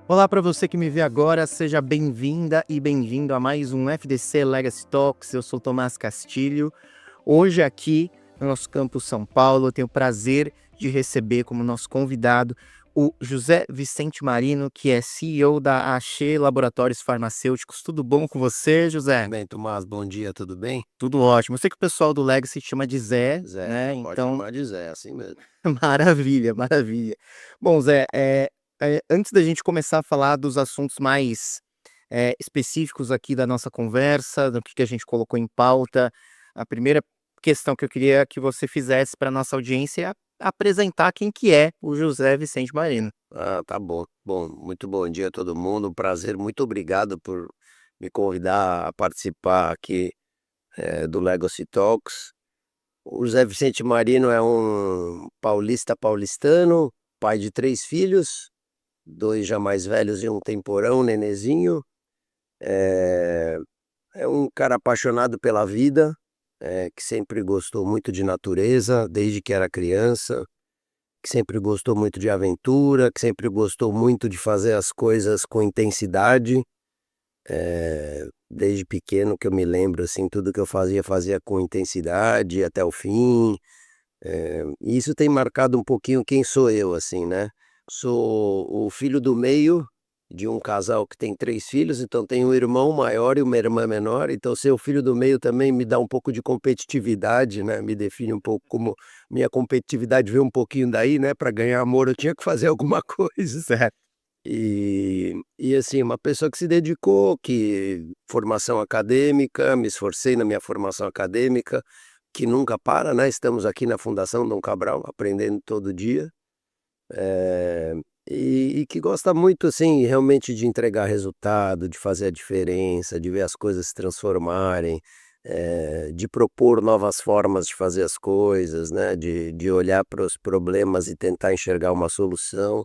Olá para você que me vê agora, seja bem-vinda e bem-vindo a mais um FDC Legacy Talks. Eu sou Tomás Castilho. Hoje aqui no nosso campus São Paulo, eu tenho o prazer de receber como nosso convidado o José Vicente Marino, que é CEO da Axê Laboratórios Farmacêuticos. Tudo bom com você, José? Bem, Tomás, bom dia, tudo bem? Tudo ótimo. Eu sei que o pessoal do Legacy chama de Zé, Zé, né? pode Então, chamar de Zé, assim mesmo. maravilha, maravilha. Bom, Zé, antes da gente começar a falar dos assuntos mais específicos aqui da nossa conversa, do que a gente colocou em pauta, a primeira questão que eu queria que você fizesse para nossa audiência é apresentar quem que é o José Vicente Marino. Ah, tá bom. Bom, muito bom dia a todo mundo, um prazer, muito obrigado por me convidar a participar aqui do Legacy Talks. O José Vicente Marino é um paulistano, pai de 3 filhos, dois já mais velhos e um temporão, nenenzinho. É, é um cara apaixonado pela vida, que sempre gostou muito de natureza, desde que era criança. Que sempre gostou muito de aventura, que sempre gostou muito de fazer as coisas com intensidade. Desde pequeno que eu me lembro, assim, tudo que eu fazia, fazia com intensidade até o fim. E isso tem marcado um pouquinho quem sou eu, assim, né. Sou o filho do meio de um casal que tem 3 filhos, então tenho um irmão maior e uma irmã menor, então ser o filho do meio também me dá um pouco de competitividade, né, me define um pouco como minha competitividade veio um pouquinho daí, né, para ganhar amor eu tinha que fazer alguma coisa. Certo. E assim, uma pessoa que se dedicou, que formação acadêmica, me esforcei na minha formação acadêmica, que nunca para, né, estamos aqui na Fundação Dom Cabral, aprendendo todo dia, eh, e que gosta muito, assim, realmente de entregar resultado, de fazer a diferença, de ver as coisas se transformarem, de propor novas formas de fazer as coisas, né, de olhar para os problemas e tentar enxergar uma solução.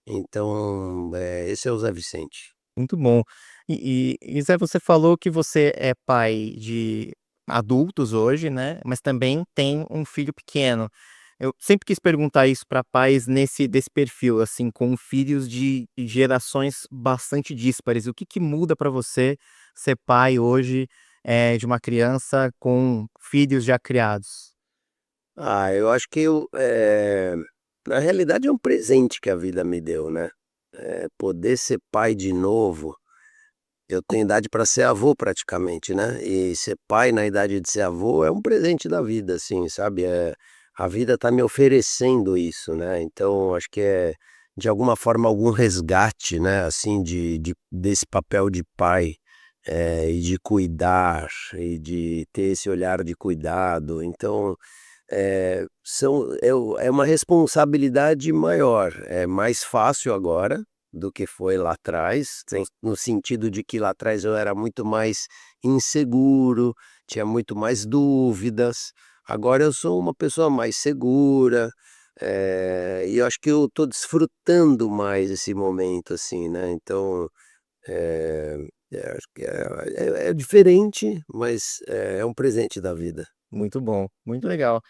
Então, esse é o Zé Vicente. Muito bom. E Zé, você falou que você é pai de adultos hoje, né, mas também tem um filho pequeno. Eu sempre quis perguntar isso para pais desse perfil, assim, com filhos de gerações bastante díspares. O que que muda para você ser pai hoje, de uma criança com filhos já criados? Ah, eu acho que na realidade é um presente que a vida me deu, né. Poder ser pai de novo, eu tenho idade para ser avô praticamente, né, e ser pai na idade de ser avô é um presente da vida, assim, sabe, a vida tá me oferecendo isso, né, então acho que é, de alguma forma, algum resgate, né, assim, desse papel de pai, e de cuidar, e de ter esse olhar de cuidado, então é uma responsabilidade maior, é mais fácil agora do que foi lá atrás, no sentido de que lá atrás eu era muito mais inseguro, tinha muito mais dúvidas, agora eu sou uma pessoa mais segura, e eu acho que eu estou desfrutando mais esse momento, assim, né, então, eh, acho que é diferente, mas é um presente da vida. Muito bom, muito legal.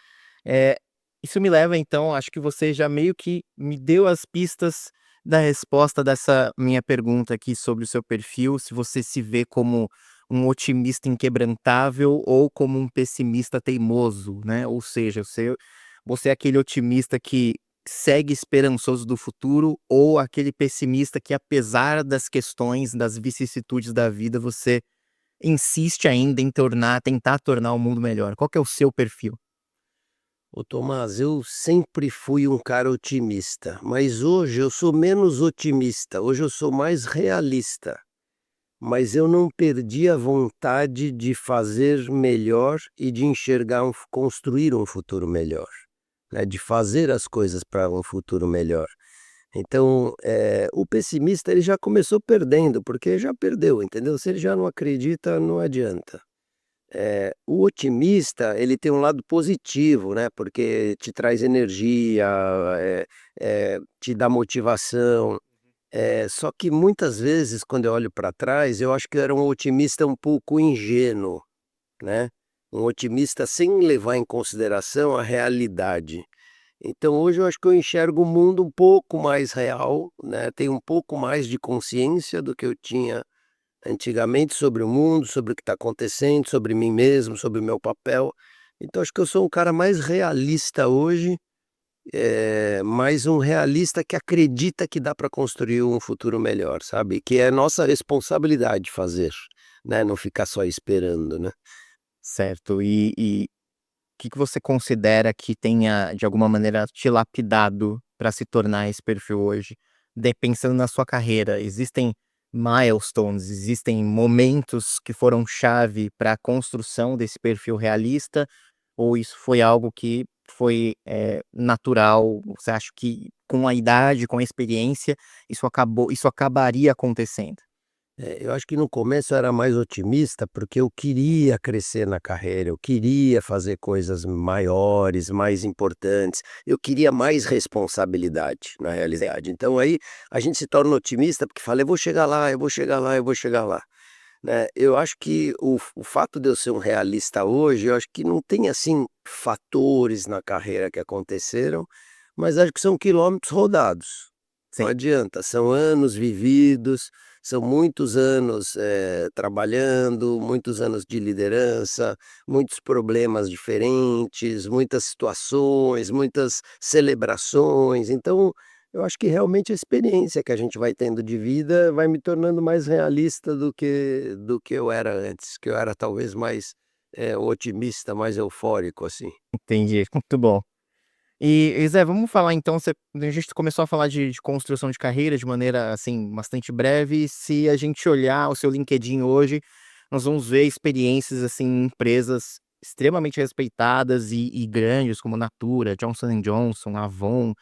Eh, Isso me leva então, acho que você já meio que me deu as pistas da resposta dessa minha pergunta aqui sobre o seu perfil, se você se vê como um otimista inquebrantável ou como um pessimista teimoso, né, ou seja, você é aquele otimista que segue esperançoso do futuro ou aquele pessimista que apesar das questões, das vicissitudes da vida, você insiste ainda em tentar tornar o mundo melhor. Qual que é o seu perfil? Ô Tomás, eu sempre fui um cara otimista, mas hoje eu sou menos otimista, hoje eu sou mais realista. Mas eu não perdi a vontade de fazer melhor e de enxergar construir um futuro melhor, né, de fazer as coisas para um futuro melhor. Então, o pessimista ele já começou perdendo, porque já perdeu, entendeu? Se ele já não acredita, não adianta. O otimista, ele tem um lado positivo, né, porque te traz energia, te dá motivação, só que muitas vezes quando eu olho para trás, eu acho que eu era um otimista um pouco ingênuo, né. um otimista sem levar em consideração a realidade. Então hoje eu acho que eu enxergo o mundo um pouco mais real, né, tenho um pouco mais de consciência do que eu tinha antigamente sobre o mundo, sobre o que está acontecendo, sobre mim mesmo, sobre o meu papel. Então acho que eu sou um cara mais realista hoje, mais um realista que acredita que dá para construir um futuro melhor, sabe, que é nossa responsabilidade fazer, né, não ficar só esperando, né. Certo. E o que você considera que tenha, de alguma maneira, te lapidado para se tornar esse perfil hoje? Pensando na sua carreira, existem milestones, existem momentos que foram chave para a construção desse perfil realista? Ou isso foi algo que foi, natural? Você acha que com a idade, com a experiência, isso acabaria acontecendo? Eu acho que no começo eu era mais otimista, porque eu queria crescer na carreira, eu queria fazer coisas maiores, mais importantes, eu queria mais responsabilidade, na realidade. Então aí a gente se torna otimista, porque fala: "Eu vou chegar lá, eu vou chegar lá, eu vou chegar lá", né. Eu acho que o fato de eu ser um realista hoje, eu acho que não tem, assim, fatores na carreira que aconteceram, mas acho que são quilômetros rodados. Não Sim, adianta, são anos vividos, são muitos anos, trabalhando, muitos anos de liderança, muitos problemas diferentes, muitas situações, muitas celebrações. Então, eu acho que realmente a experiência que a gente vai tendo de vida vai me tornando mais realista do que eu era antes, que eu era talvez mais, otimista, mais eufórico, assim. entendi, muito bom. E Zé, vamos falar então, a gente começou a falar de construção de carreira de maneira, assim, bastante breve. Se a gente olhar o seu LinkedIn hoje, nós vamos ver experiências, assim, em empresas extremamente respeitadas e grandes, como Natura, Johnson & Johnson, Avon,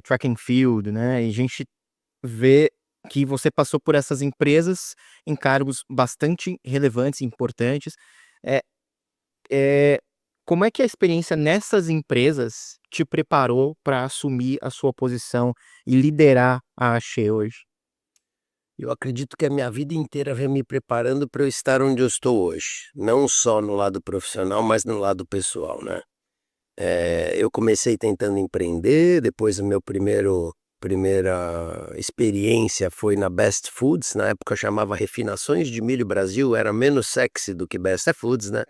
Track and Field, né, e a gente vê que você passou por essas empresas em cargos bastante relevantes e importantes. Eh eh, Como é que a experiência nessas empresas te preparou para assumir a sua posição e liderar a Axê hoje? Eu acredito que a minha vida inteira vem me preparando para eu estar onde eu estou hoje, não só no lado profissional, mas no lado pessoal, né. Eu comecei tentando empreender, depois o meu primeira experiência foi na Best Foods, na época chamava Refinações de Milho Brasil, era menos sexy do que Best Foods, né,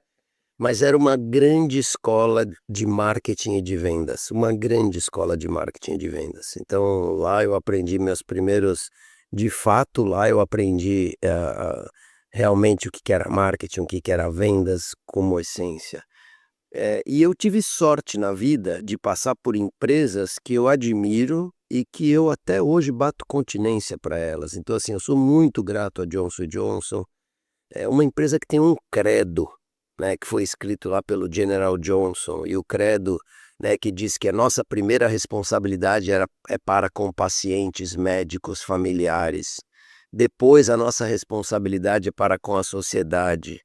mas era uma grande escola de marketing e de vendas, uma grande escola de marketing e de vendas. Então lá eu aprendi meus primeiros de fato, lá eu aprendi, realmente o que que era marketing, o que que era vendas como essência. E eu tive sorte na vida de passar por empresas que eu admiro e que eu até hoje bato continência para elas. Então, assim, eu sou muito grato a Johnson & Johnson. É uma empresa que tem um credo, né, que foi escrito lá pelo General Johnson, e o credo, né, que diz que a nossa primeira responsabilidade é para com pacientes, médicos, familiares. Depois a nossa responsabilidade é para com a sociedade.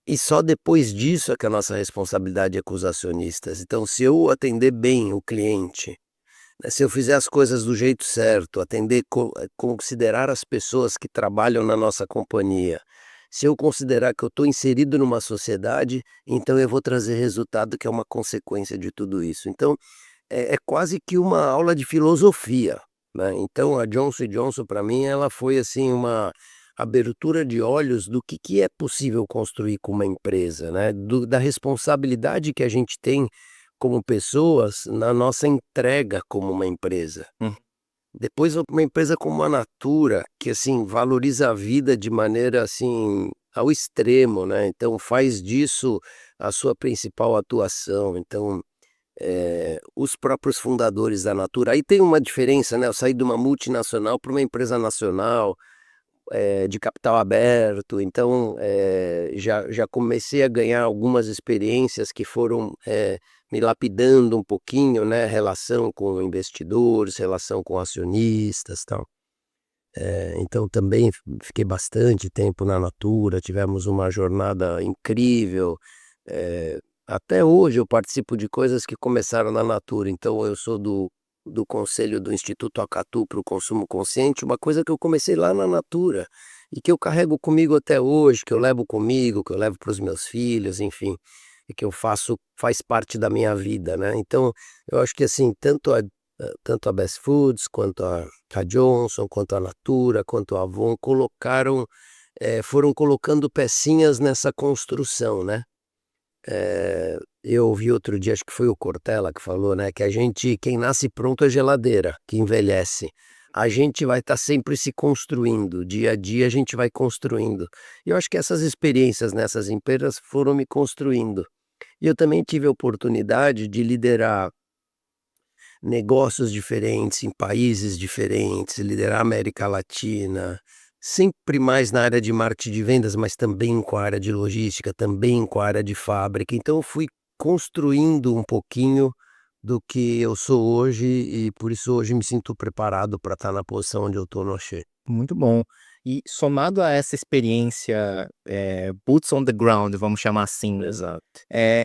E só depois disso é que a nossa responsabilidade é com os acionistas. Então, se eu atender bem o cliente, né, se eu fizer as coisas do jeito certo, considerar as pessoas que trabalham na nossa companhia, se eu considerar que eu estou inserido numa sociedade, então eu vou trazer resultado que é uma consequência de tudo isso. Então, é quase que uma aula de filosofia, né. Então a Johnson & Johnson para mim ela foi, assim, uma abertura de olhos do que é possível construir com uma empresa, né, da responsabilidade que a gente tem como pessoas na nossa entrega como uma empresa. Hum, Depois uma empresa como a Natura, que, assim, valoriza a vida de maneira, assim, ao extremo, né, então faz disso a sua principal atuação. Então os próprios fundadores da Natura aí tem uma diferença, né, eu saí de uma multinacional para uma empresa nacional, de capital aberto, então, já comecei a ganhar algumas experiências que foram, me lapidando um pouquinho, né, relação com investidores, relação com acionistas, tal. Então também fiquei bastante tempo na Natura, tivemos uma jornada incrível, eh, até hoje eu participo de coisas que começaram na Natura, então eu sou do conselho do Instituto Acatu para o Consumo Consciente, uma coisa que eu comecei lá na Natura. e que eu carrego comigo até hoje, que eu levo comigo, que eu levo para os meus filhos, enfim, e que eu faço faz parte da minha vida, né. Então, eu acho que assim, tanto a Best Foods, quanto a Johnson, quanto a Natura, quanto a Avon foram colocando pecinhas nessa construção, né. Eu ouvi outro dia, acho que foi o Cortella que falou, né, que a gente quem nasce pronto é geladeira, que envelhece. A gente vai estar sempre se construindo, dia a dia a gente vai construindo. E eu acho que essas experiências nessas empresas foram me construindo. E eu também tive a oportunidade de liderar negócios diferentes, em países diferentes, liderar a América Latina, sempre mais na área de marketing de vendas, mas também com a área de logística, também com a área de fábrica. Então eu fui construindo um pouquinho do que eu sou hoje e por isso hoje me sinto preparado para estar na posição onde eu estou no Axê. Muito bom. E somado a essa experiência, boots on the ground, vamos chamar assim, Exato. eh,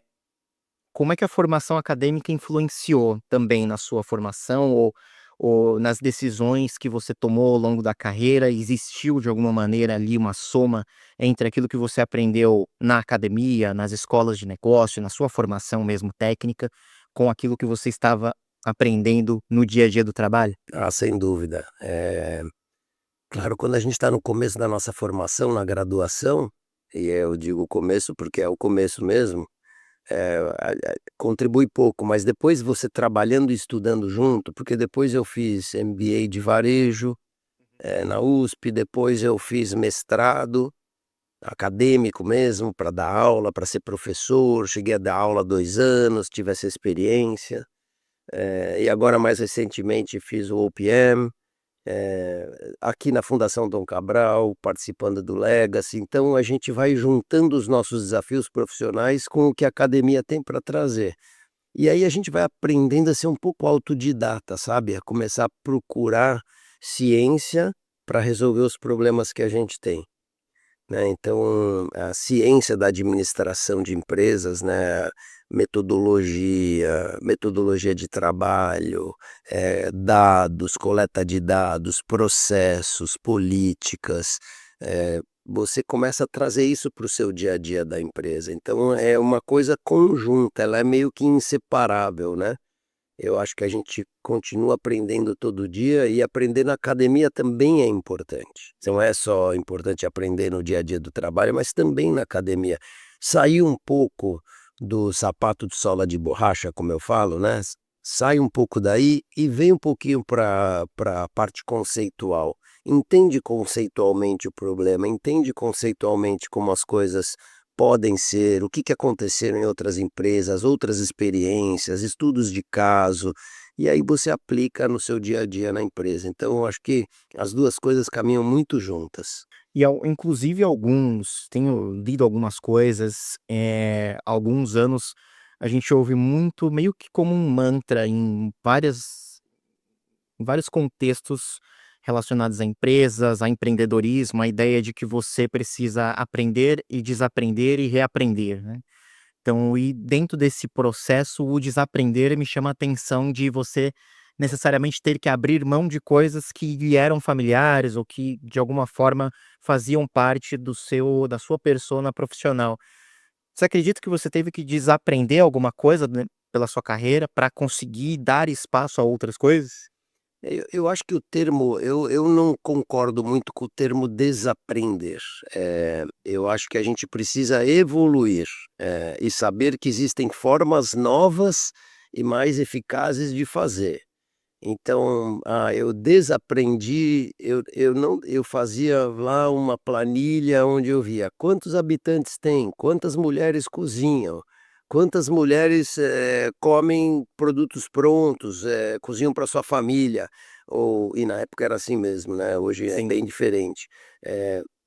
como é que a formação acadêmica influenciou também na sua formação ou nas decisões que você tomou ao longo da carreira? Existiu de alguma maneira ali uma soma entre aquilo que você aprendeu na academia, nas escolas de negócio, na sua formação mesmo técnica, com aquilo que você estava aprendendo no dia a dia do trabalho? Ah, sem dúvida. Claro, quando a gente está no começo da nossa formação, na graduação, e eu digo começo porque é o começo mesmo, contribui pouco, mas depois você trabalhando e estudando junto, porque depois eu fiz MBA de varejo, na USP, depois eu fiz mestrado acadêmico mesmo, para dar aula, para ser professor, cheguei a dar aula 2 anos, tive essa experiência, e agora mais recentemente fiz o OPM, aqui na Fundação Dom Cabral, participando do Legacy, então a gente vai juntando os nossos desafios profissionais com o que a academia tem para trazer. E aí a gente vai aprendendo a ser um pouco autodidata, sabe, a começar a procurar ciência para resolver os problemas que a gente tem, né. Então, a ciência da administração de empresas, né, metodologia de trabalho, dados, coleta de dados, processos, políticas, você começa a trazer isso para o seu dia a dia da empresa. Então é uma coisa conjunta, ela é meio que inseparável, né. Eu acho que a gente continua aprendendo todo dia e aprender na academia também é importante. Não é só importante aprender no dia a dia do trabalho, mas também na academia. Sair um pouco do sapato de sola de borracha, como eu falo, né? Sai um pouco daí e vem um pouquinho para a parte conceitual. Entende conceitualmente o problema, entende conceitualmente como as coisas podem ser, o que que aconteceram em outras empresas, outras experiências, estudos de caso, e aí você aplica no seu dia a dia na empresa. Então eu acho que as 2 coisas caminham muito juntas. E inclusive alguns tenho lido algumas coisas, há alguns anos a gente ouve muito, meio que como um mantra em vários contextos relacionados a empresas, a empreendedorismo, a ideia de que você precisa aprender e desaprender e reaprender, né. Então, e dentro desse processo, o desaprender me chama a atenção de você necessariamente ter que abrir mão de coisas que lhe eram familiares ou que, de alguma forma, faziam parte da sua persona profissional. Você acredita que você teve que desaprender alguma coisa, né, pela sua carreira para conseguir dar espaço a outras coisas? Eu acho que o termo eu não concordo muito com o termo desaprender. Eu acho que a gente precisa evoluir, e saber que existem formas novas e mais eficazes de fazer. Então, eu desaprendi, eu não eu fazia lá uma planilha onde eu via quantos habitantes tem, quantas mulheres cozinham, quantas mulheres, comem produtos prontos, cozinham para sua família, e na época era assim mesmo, né, hoje é Sim. bem diferente.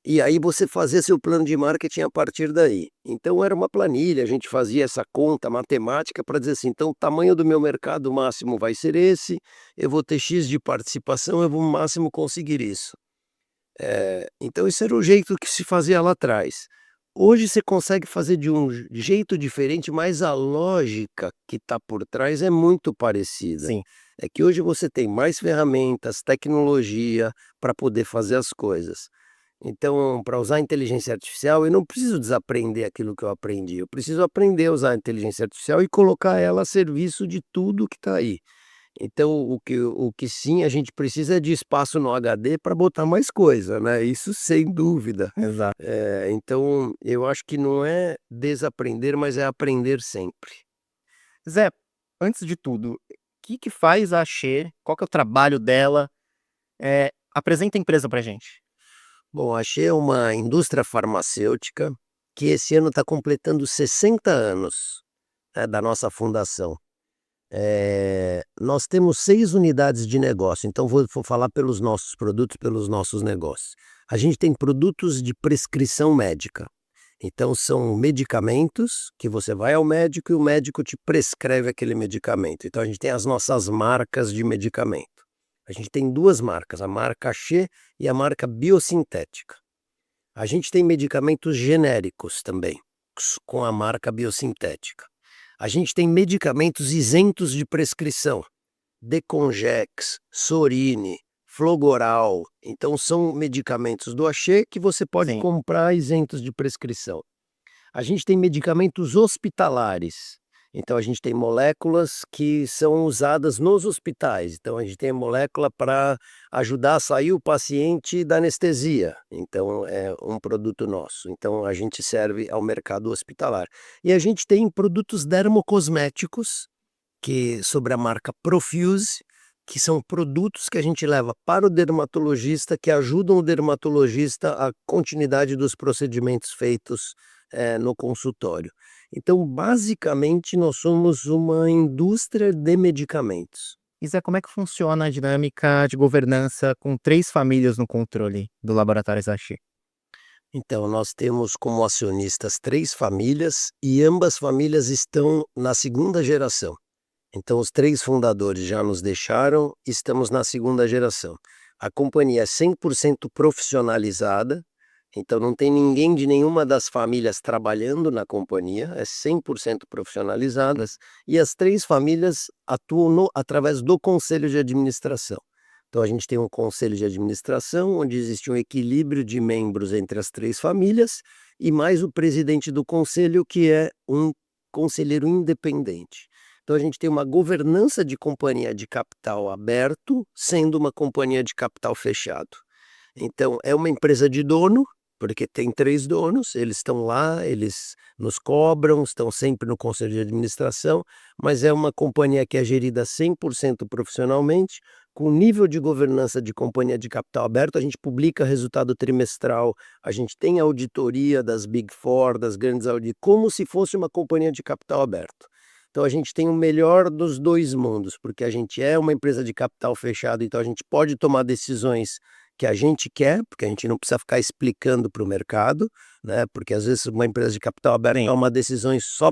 E aí você fazia seu plano de marketing a partir daí. Então era uma planilha, a gente fazia essa conta matemática para dizer assim: "Então o tamanho do meu mercado máximo vai ser esse, eu vou ter X de participação, eu vou no máximo conseguir isso". Então isso era o jeito que se fazia lá atrás. Hoje você consegue fazer de um jeito diferente, mas a lógica que está por trás é muito parecida. Sim. É que hoje você tem mais ferramentas, tecnologia para poder fazer as coisas. Então, para usar a inteligência artificial, eu não preciso desaprender aquilo que eu aprendi, eu preciso aprender a usar a inteligência artificial e colocar ela a serviço de tudo que está aí. Então, o que sim a gente precisa é de espaço no HD para botar mais coisa, né, isso sem dúvida. Exato. Então eu acho que não é desaprender, mas é aprender sempre. Zé, antes de tudo, o que faz a Axê? Qual que é o trabalho dela? Apresenta a empresa pra gente. Bom, a Shea é uma indústria farmacêutica que esse ano está completando 60 anos, né, da nossa fundação. Nós temos 6 unidades de negócio, então vou falar pelos nossos produtos, pelos nossos negócios. A gente tem produtos de prescrição médica, então são medicamentos que você vai ao médico e o médico te prescreve aquele medicamento. Então a gente tem as nossas marcas de medicamento. A gente tem 2 marcas, a marca Axê e a marca Biosintética. A gente tem medicamentos genéricos também, com a marca Biosintética. A gente tem medicamentos isentos de prescrição, Decongex, Sorine, Flogoral. Então são medicamentos do Axê que você pode Sim. comprar isentos de prescrição. A gente tem medicamentos hospitalares, então a gente tem moléculas que são usadas nos hospitais, então a gente tem a molécula para ajudar a sair o paciente da anestesia, então é um produto nosso, então a gente serve ao mercado hospitalar. E a gente tem produtos dermocosméticos, que sobre a marca Profuse, que são produtos que a gente leva para o dermatologista, que ajudam o dermatologista a continuidade dos procedimentos feitos, no consultório. Então, basicamente, nós somos uma indústria de medicamentos. E Zé, como é que funciona a dinâmica de governança com 3 famílias no controle do Laboratórios Axê? Então, nós temos como acionistas 3 famílias e ambas famílias estão na segunda geração. Então os 3 fundadores já nos deixaram, estamos na segunda geração. A companhia é 100% profissionalizada, então não tem ninguém de nenhuma das famílias trabalhando na companhia, é 100% profissionalizadas, e as 3 famílias atuam através do conselho de administração. Então a gente tem um conselho de administração, onde existe um equilíbrio de membros entre as 3 famílias, e mais o presidente do conselho, que é um conselheiro independente. Então a gente tem uma governança de companhia de capital aberto, sendo uma companhia de capital fechado. Então é uma empresa de dono, porque tem 3 donos, eles estão lá, eles nos cobram, estão sempre no conselho de administração, mas é uma companhia que é gerida 100% profissionalmente, com nível de governança de companhia de capital aberto, a gente publica resultado trimestral, a gente tem auditoria das Big Four, das grandes auditoриas, como se fosse uma companhia de capital aberto. Então a gente tem o melhor dos 2 mundos, porque a gente é uma empresa de capital fechado, então a gente pode tomar decisões que a gente quer, porque a gente não precisa ficar explicando para o mercado, né, porque às vezes uma empresa de capital aberto Sim. toma decisões só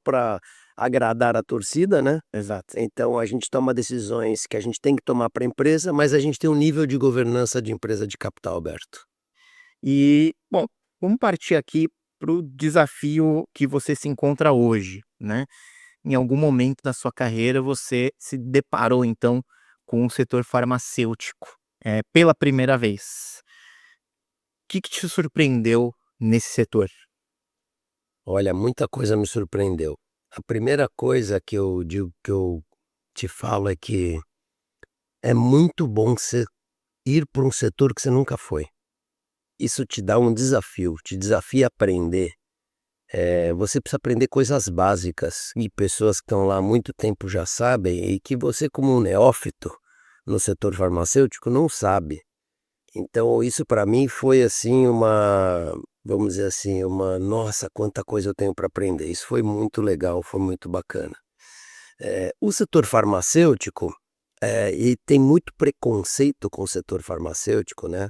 para agradar a torcida, né. Exato. Então a gente toma decisões que a gente tem que tomar para a empresa, mas a gente tem um nível de governança de empresa de capital aberto. E, bom, vamos partir aqui para o desafio que você se encontra hoje, né? Em algum momento da sua carreira você se deparou então com o setor farmacêutico, pela primeira vez. O que te surpreendeu nesse setor? Olha, muita coisa me surpreendeu. A primeira coisa que eu digo, que eu te falo, é que é muito bom você ir para um setor que você nunca foi. Isso te dá um desafio, te desafia a aprender. Você precisa aprender coisas básicas e pessoas que estão lá há muito tempo já sabem e que você, como um neófito no setor farmacêutico, não sabe. Então isso para mim foi assim uma, vamos dizer assim, uma nossa, quanta coisa eu tenho para aprender. Isso foi muito legal, foi muito bacana. O setor farmacêutico, e tem muito preconceito com o setor farmacêutico, né.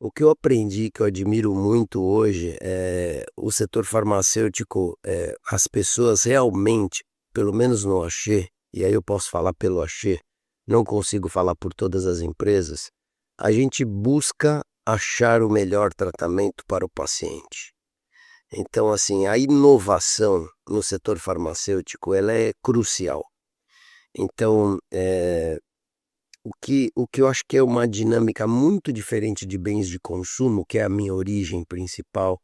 O que eu aprendi, que eu admiro muito hoje, é o setor farmacêutico, as pessoas realmente, pelo menos no Axê, e aí eu posso falar pelo Axê, não consigo falar por todas as empresas, a gente busca achar o melhor tratamento para o paciente. Então, assim, a inovação no setor farmacêutico, ela é crucial. Então, O que eu acho que é uma dinâmica muito diferente de bens de consumo, que é a minha origem principal,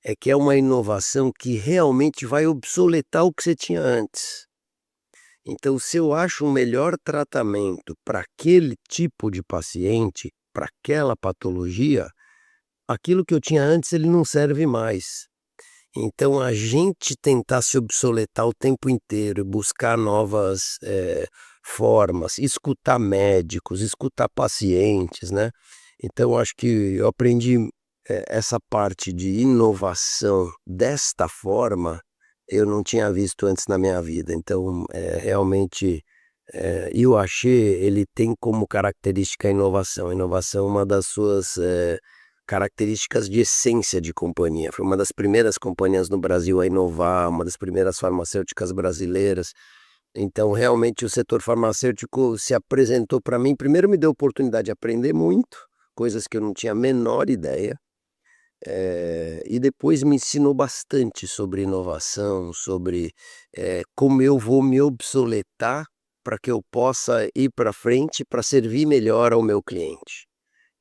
é que é uma inovação que realmente vai obsoletar o que você tinha antes. Então, se eu acho um melhor tratamento para aquele tipo de paciente, para aquela patologia, aquilo que eu tinha antes ele não serve mais. Então, a gente tentar se obsoletar o tempo inteiro, buscar novas, formas, escutar médicos, escutar pacientes, né. Então, eu acho que eu aprendi, essa parte de inovação desta forma, eu não tinha visto antes na minha vida. Então, realmente, e o Axê, ele tem como característica a inovação. A inovação é uma das suas, características de essência de companhia. Foi uma das primeiras companhias no Brasil a inovar, uma das primeiras farmacêuticas brasileiras. Então, realmente, o setor farmacêutico se apresentou para mim, primeiro me deu oportunidade de aprender muito, coisas que eu não tinha a menor ideia, e depois me ensinou bastante sobre inovação, sobre, como eu vou me obsoletar para que eu possa ir para frente para servir melhor ao meu cliente.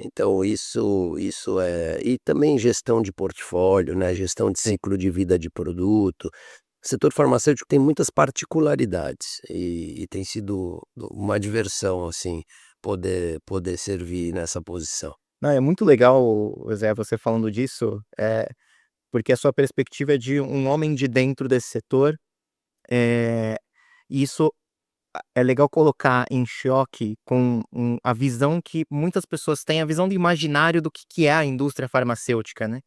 Então isso é e também gestão de portfólio, né, gestão de ciclo de vida de produto. O setor farmacêutico tem muitas particularidades e tem sido uma diversão, assim, poder servir nessa posição. Não, é muito legal, Zé, você falando disso, porque a sua perspectiva é de um homem de dentro desse setor, eh, e isso é legal colocar em choque com a visão que muitas pessoas têm, a visão do imaginário do que é a indústria farmacêutica, né.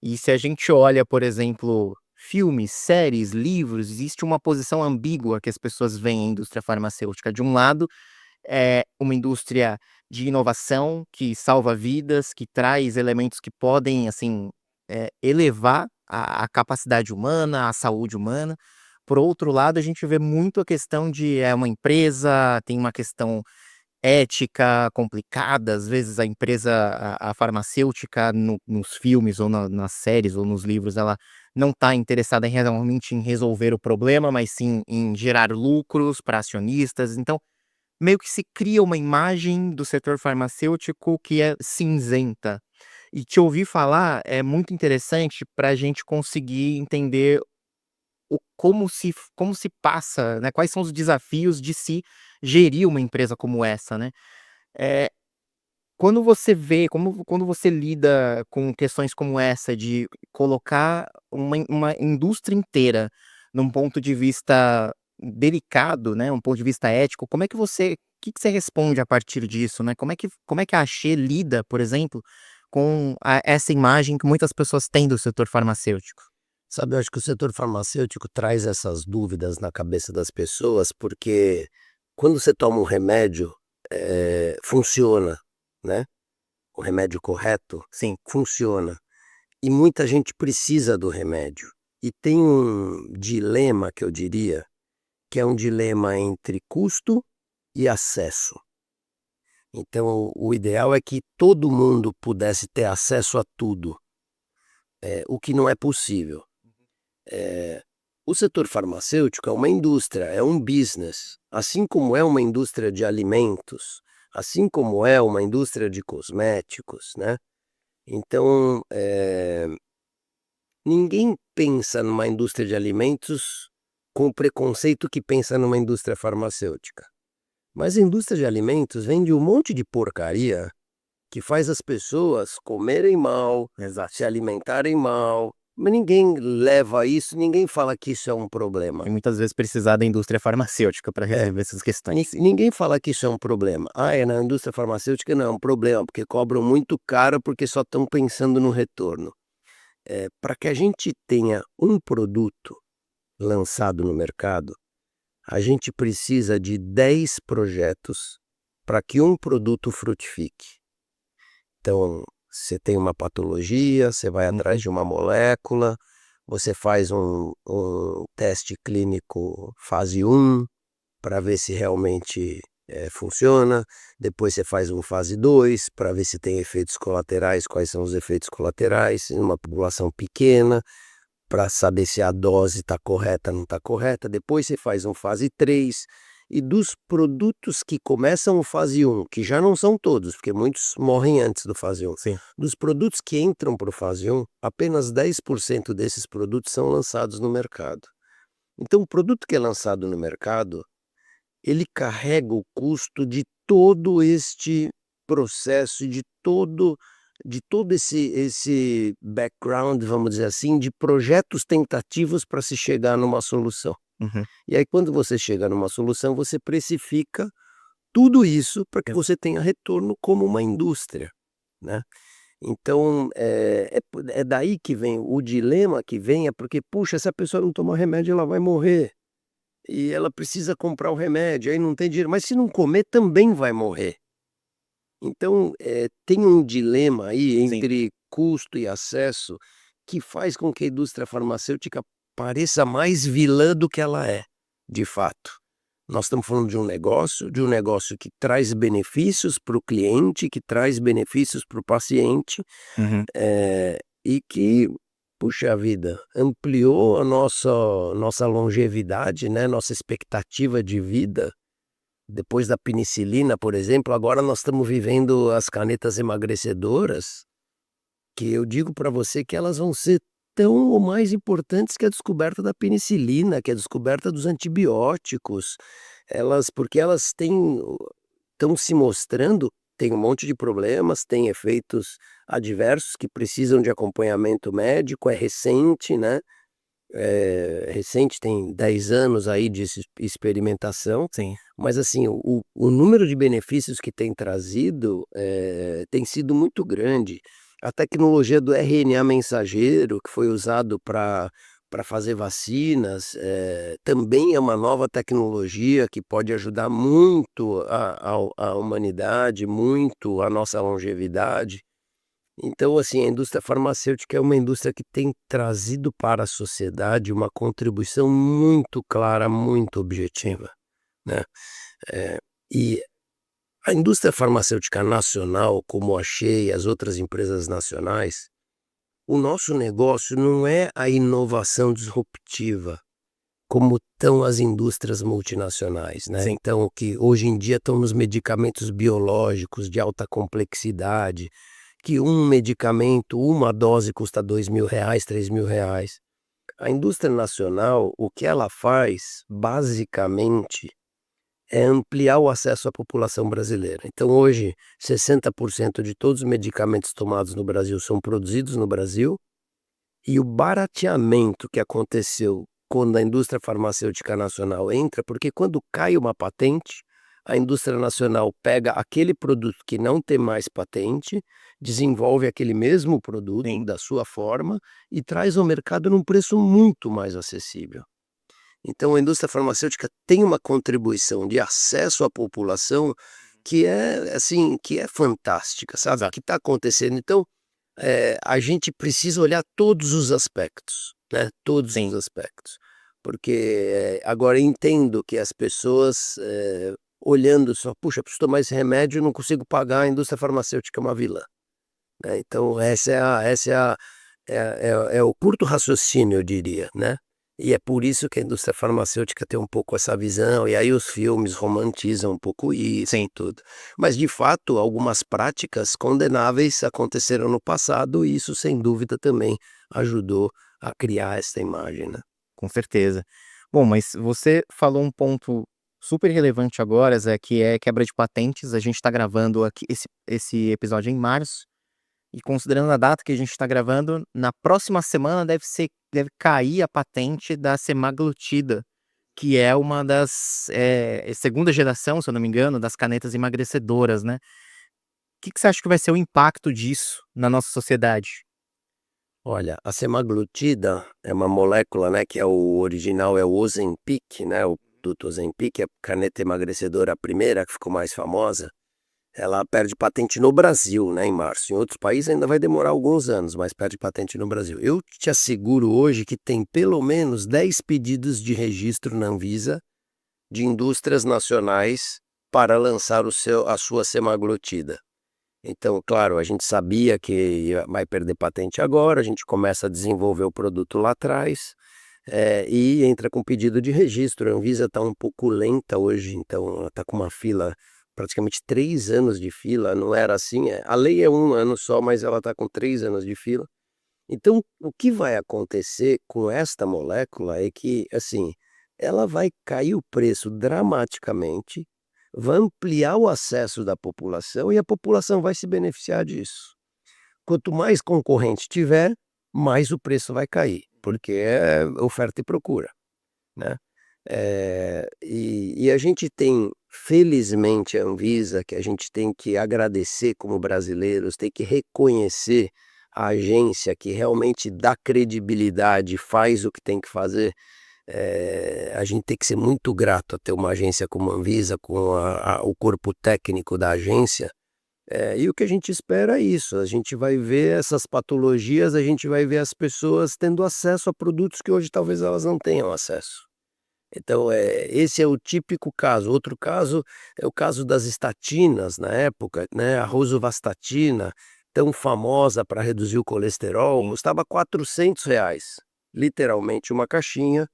E se a gente olha, por exemplo, filmes, séries, livros, existe uma posição ambígua que as pessoas veem a indústria farmacêutica. De um lado, é uma indústria de inovação que salva vidas, que traz elementos que podem, assim, elevar a capacidade humana, a saúde humana. Por outro lado, a gente vê muito a questão de é uma empresa, tem uma questão ética complicada, às vezes a empresa, a farmacêutica nos filmes ou nas séries ou nos livros, ela não está interessada em realmente em resolver o problema, mas sim em gerar lucros para acionistas. Então, meio que se cria uma imagem do setor farmacêutico que é cinzenta. E te ouvir falar é muito interessante para a gente conseguir entender como se passa, né, quais são os desafios de se gerir uma empresa como essa, né. Eh, quando você vê quando você lida com questões como essa de colocar uma indústria inteira num ponto de vista delicado, né, um ponto de vista ético, como é que você que você responde a partir disso, né? Como é que a Axê lida, por exemplo, com essa imagem que muitas pessoas têm do setor farmacêutico? Sabe, eu acho que o setor farmacêutico traz essas dúvidas na cabeça das pessoas, porque quando você toma um remédio, funciona, né, o remédio correto Sim. funciona, e muita gente precisa do remédio. E tem um dilema que eu diria, que é um dilema entre custo e acesso. Então o ideal é que todo mundo pudesse ter acesso a tudo, o que não é possível. Eh, o setor farmacêutico é uma indústria, é um business, assim como é uma indústria de alimentos, assim como é uma indústria de cosméticos, né. Então, ninguém pensa numa indústria de alimentos com o preconceito que pensa numa indústria farmacêutica. Mas a indústria de alimentos vende um monte de porcaria que faz as pessoas comerem mal, se Exato. alimentarem mal, mas ninguém leva isso, ninguém fala que isso é um problema. E muitas vezes precisar da indústria farmacêutica para É, resolver essas questões. ninguém fala que isso é um problema. "Ah, é na indústria farmacêutica não é um problema, porque cobram muito caro, porque só estão pensando no retorno". Pra que a gente tenha um produto lançado no mercado, a gente precisa de 10 projetos para que um produto frutifique. Então, você tem uma patologia, você vai atrás Uhum. de uma molécula, você faz um teste clínico fase 1 para ver se realmente, funciona, depois você faz um fase 2 para ver se tem efeitos colaterais, quais são os efeitos colaterais em uma população pequena, para saber se a dose está correta, não está correta, depois você faz um fase 3 e dos produtos que começam o fase 1, que já não são todos, porque muitos morrem antes do fase 1. Sim. Dos produtos que entram para o fase 1, apenas 10% desses produtos são lançados no mercado. Então o produto que é lançado no mercado, ele carrega o custo de todo este processo, de todo esse background, vamos dizer assim, de projetos tentativos para se chegar numa solução. Uhum. E aí quando você chega numa solução, você precifica tudo isso para que você tenha retorno como uma indústria, né. Então, é daí que vem o dilema que vem é porque, puxa, se a pessoa não tomar remédio ela vai morrer, e ela precisa comprar o remédio, aí não tem dinheiro, mas se não comer também vai morrer. Então, tem um dilema aí Sim. entre custo e acesso, que faz com que a indústria farmacêutica pareça mais vilã do que ela é, de fato. Nós estamos falando de um negócio que traz benefícios para o cliente, que traz benefícios para o paciente, Uhum. e que, puxa vida, ampliou a nossa longevidade, né, nossa expectativa de vida. Depois da penicilina, por exemplo, agora nós estamos vivendo as canetas emagrecedoras, que eu digo para você que elas vão ser tão ou mais importantes que a descoberta da penicilina, que a descoberta dos antibióticos. Porque elas estão se mostrando, tem um monte de problemas, tem efeitos adversos que precisam de acompanhamento médico, é recente, né, recente, tem 10 anos aí de experimentação, Sim. mas assim, o número de benefícios que tem trazido, tem sido muito grande. A tecnologia do RNA mensageiro, que foi usado para fazer vacinas, também é uma nova tecnologia que pode ajudar muito a humanidade, muito a nossa longevidade. Então, assim, a indústria farmacêutica é uma indústria que tem trazido para a sociedade uma contribuição muito clara, muito objetiva, né. Eh, e a indústria farmacêutica nacional, como a Shea e as outras empresas nacionais, o nosso negócio não é a inovação disruptiva, como estão as indústrias multinacionais, né. Sim. Então, que hoje em dia estão nos medicamentos biológicos de alta complexidade, que um medicamento, uma dose custa R$ 2.000, R$ 3.000. A indústria nacional, o que ela faz, basicamente, é ampliar o acesso à população brasileira. Então hoje, 60% de todos os medicamentos tomados no Brasil são produzidos no Brasil, e o barateamento que aconteceu quando a indústria farmacêutica nacional entra, porque quando cai uma patente, a indústria nacional pega aquele produto que não tem mais patente, desenvolve aquele mesmo produto Sim. da sua forma e traz ao mercado num preço muito mais acessível. Então a indústria farmacêutica tem uma contribuição de acesso à população que é, assim, que é fantástica, sabe, Exato. que está acontecendo. Então, a gente precisa olhar todos os aspectos, né, todos os Sim. aspectos. Porque, agora entendo que as pessoas, olhando só: "Puxa, preciso tomar esse remédio, não consigo pagar, a indústria farmacêutica é uma vilã", né. Então essa é o curto raciocínio, eu diria, né. E é por isso que a indústria farmacêutica tem um pouco essa visão, e aí os filmes romantizam um pouco isso Sim. e tudo. Mas de fato, algumas práticas condenáveis aconteceram no passado e isso sem dúvida também ajudou a criar essa imagem, né. Com certeza. Bom, mas você falou um ponto super relevante agora, Zé, que é quebra de patentes. A gente está gravando aqui esse episódio em março, e considerando a data que a gente está gravando, na próxima semana deve cair a patente da semaglutida, que é uma das, segunda geração, se eu não me engano, das canetas emagrecedoras, né. Que você acha que vai ser o impacto disso na nossa sociedade? Olha, a semaglutida é uma molécula, né, que é o original é o Ozempic, né, o produto Ozempic, a caneta emagrecedora primeira, que ficou mais famosa, ela perde patente no Brasil, né, em março. Em outros países ainda vai demorar alguns anos, mas perde patente no Brasil. Eu te asseguro hoje que tem pelo menos 10 pedidos de registro na Anvisa de indústrias nacionais para lançar a sua semaglutida. Então, claro, a gente sabia que vai perder patente agora, a gente começa a desenvolver o produto lá atrás, e entra com pedido de registro. A Anvisa está um pouco lenta hoje, então ela está com uma fila, praticamente 3 anos de fila, não era assim, a lei é 1 ano só, mas ela está com 3 anos de fila. Então, o que vai acontecer com esta molécula é que, assim, ela vai cair o preço dramaticamente, vai ampliar o acesso da população e a população vai se beneficiar disso. Quanto mais concorrente tiver, mais o preço vai cair, porque é oferta e procura, né. E a gente tem, felizmente, a Anvisa, que a gente tem que agradecer como brasileiros, tem que reconhecer a agência que realmente dá credibilidade, faz o que tem que fazer. A gente tem que ser muito grato a ter uma agência como a Anvisa, com o corpo técnico da agência, e o que a gente espera é isso, a gente vai ver essas patologias, a gente vai ver as pessoas tendo acesso a produtos que hoje talvez elas não tenham acesso. Então, esse é o típico caso. Outro caso é o caso das estatinas na época, né, a rosuvastatina, tão famosa para reduzir o colesterol, custava R$ 400. Literalmente uma caixinha,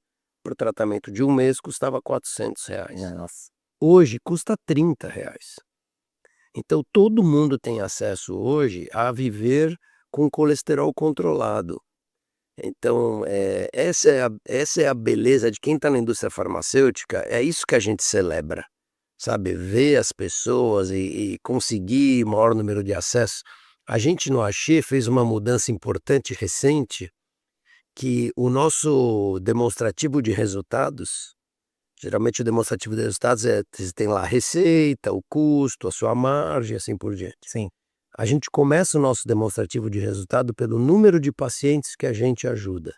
para o tratamento de 1 mês, custava R$ 400. Nossa. Hoje custa R$ 30. Então todo mundo tem acesso hoje a viver com colesterol controlado. Então, essa é a beleza de quem está na indústria farmacêutica, é isso que a gente celebra, sabe, ver as pessoas e conseguir maior número de acesso. A gente no Axê fez uma mudança importante recente, que o nosso demonstrativo de resultados, geralmente o demonstrativo de resultados você tem lá a receita, o custo, a sua margem, assim por diante. Sim. A gente começa o nosso demonstrativo de resultado pelo número de pacientes que a gente ajuda.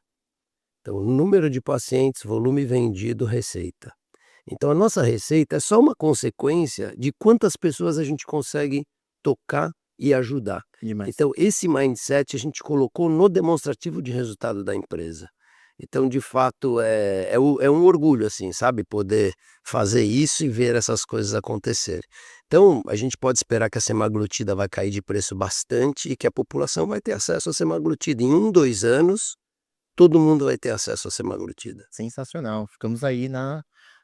Então, número de pacientes, volume vendido, receita. Então, a nossa receita é só uma consequência de quantas pessoas a gente consegue tocar e ajudar. Demais. Então, esse mindset a gente colocou no demonstrativo de resultado da empresa. Então, de fato, é um orgulho, assim, sabe, poder fazer isso e ver essas coisas acontecerem. Então, a gente pode esperar que a semaglutida vai cair de preço bastante e que a população vai ter acesso à semaglutida. Em 1, 2 anos, todo mundo vai ter acesso à semaglutida. Sensacional. Ficamos aí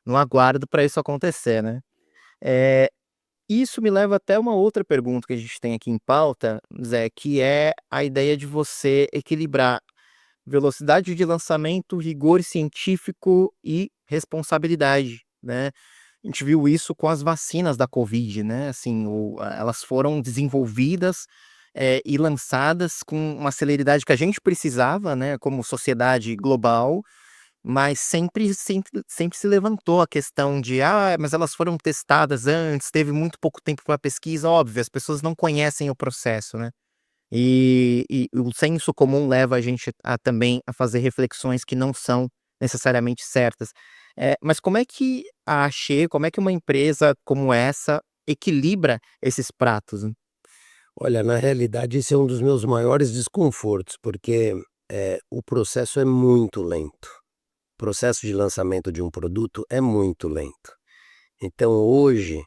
no aguardo para isso acontecer, né. Eh, Isso me leva até uma outra pergunta que a gente tem aqui em pauta, Zé, que é a ideia de você equilibrar velocidade de lançamento, rigor científico e responsabilidade, né. A gente viu isso com as vacinas da Covid, né, assim, elas foram desenvolvidas, e lançadas com uma celeridade que a gente precisava, né, como sociedade global, mas sempre se levantou a questão de: "Ah, mas elas foram testadas antes, teve muito pouco tempo para pesquisa", óbvio, as pessoas não conhecem o processo, né. E o senso comum leva a gente a também a fazer reflexões que não são necessariamente certas. Mas como é que a Axê, como é que uma empresa como essa equilibra esses pratos? Olha, na realidade, esse é um dos meus maiores desconfortos, porque, o processo é muito lento. O processo de lançamento de um produto é muito lento. Então hoje,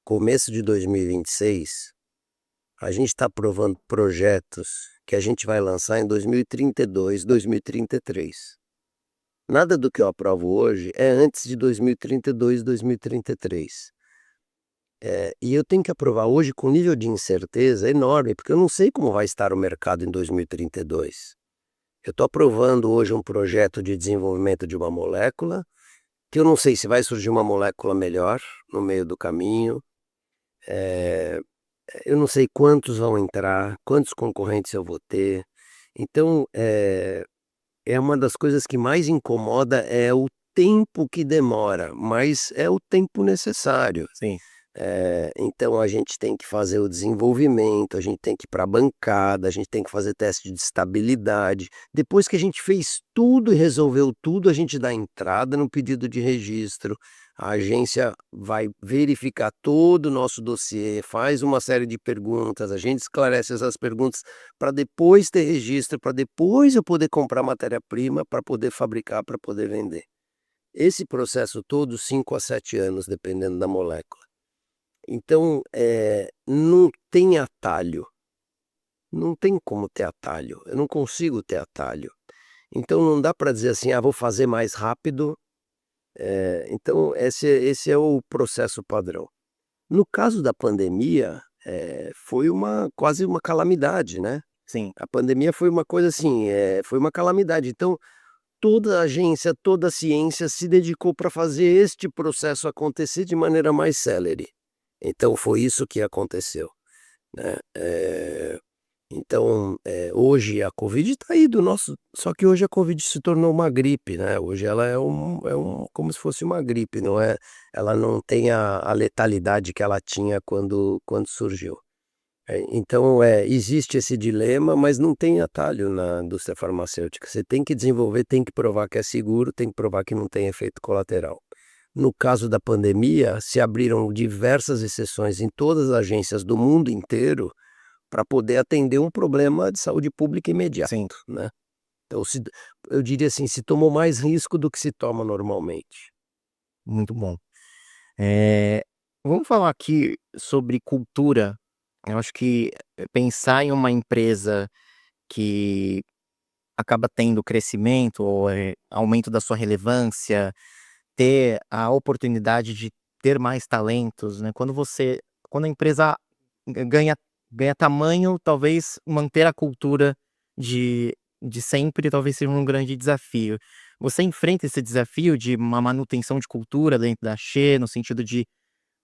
começo de 2026, a gente está aprovando projetos que a gente vai lançar em 2032, 2033. Nada do que eu aprovo hoje é antes de 2032, 2033. E eu tenho que aprovar hoje com nível de incerteza enorme, porque eu não sei como vai estar o mercado em 2032. Eu estou aprovando hoje um projeto de desenvolvimento de uma molécula, que eu não sei se vai surgir uma molécula melhor no meio do caminho. Eh, eu não sei quantos vão entrar, quantos concorrentes eu vou ter. Então, é uma das coisas que mais incomoda é o tempo que demora, mas é o tempo necessário. Sim. Então a gente tem que fazer o desenvolvimento, a gente tem que ir para a bancada, a gente tem que fazer teste de estabilidade. Depois que a gente fez tudo e resolveu tudo, a gente dá entrada no pedido de registro, a agência vai verificar todo o nosso dossiê, faz uma série de perguntas, a gente esclarece essas perguntas para depois ter registro, para depois eu poder comprar matéria-prima, para poder fabricar, para poder vender. Esse processo todo, 5 a 7 anos, dependendo da molécula. Então, não tem atalho, não tem como ter atalho, eu não consigo ter atalho. Então não dá para dizer assim: "Ah, vou fazer mais rápido". Então esse é o processo padrão. No caso da pandemia, foi quase uma calamidade, né. Sim, A pandemia foi uma coisa assim, foi uma calamidade. Então toda a agência, toda a ciência se dedicou para fazer este processo acontecer de maneira mais célere. Então foi isso que aconteceu, né. Então, hoje a covid está aí do nosso só que hoje a covid se tornou uma gripe, né, hoje ela é como se fosse uma gripe, não é, ela não tem a letalidade que ela tinha quando surgiu. Então, existe esse dilema, mas não tem atalho na indústria farmacêutica, você tem que desenvolver, tem que provar que é seguro, tem que provar que não tem efeito colateral. No caso da pandemia, se abriram diversas exceções em todas as agências do mundo inteiro para poder atender um problema de saúde pública imediato, sim, né. Então eu diria assim, se tomou mais risco do que se toma normalmente. muito bom. Eh, Vamos falar aqui sobre cultura. Eu acho que pensar em uma empresa que acaba tendo crescimento ou, aumento da sua relevância, ter a oportunidade de ter mais talentos, né, quando a empresa ganha tamanho, talvez manter a cultura de sempre talvez seja um grande desafio. Você enfrenta esse desafio de uma manutenção de cultura dentro da She, no sentido de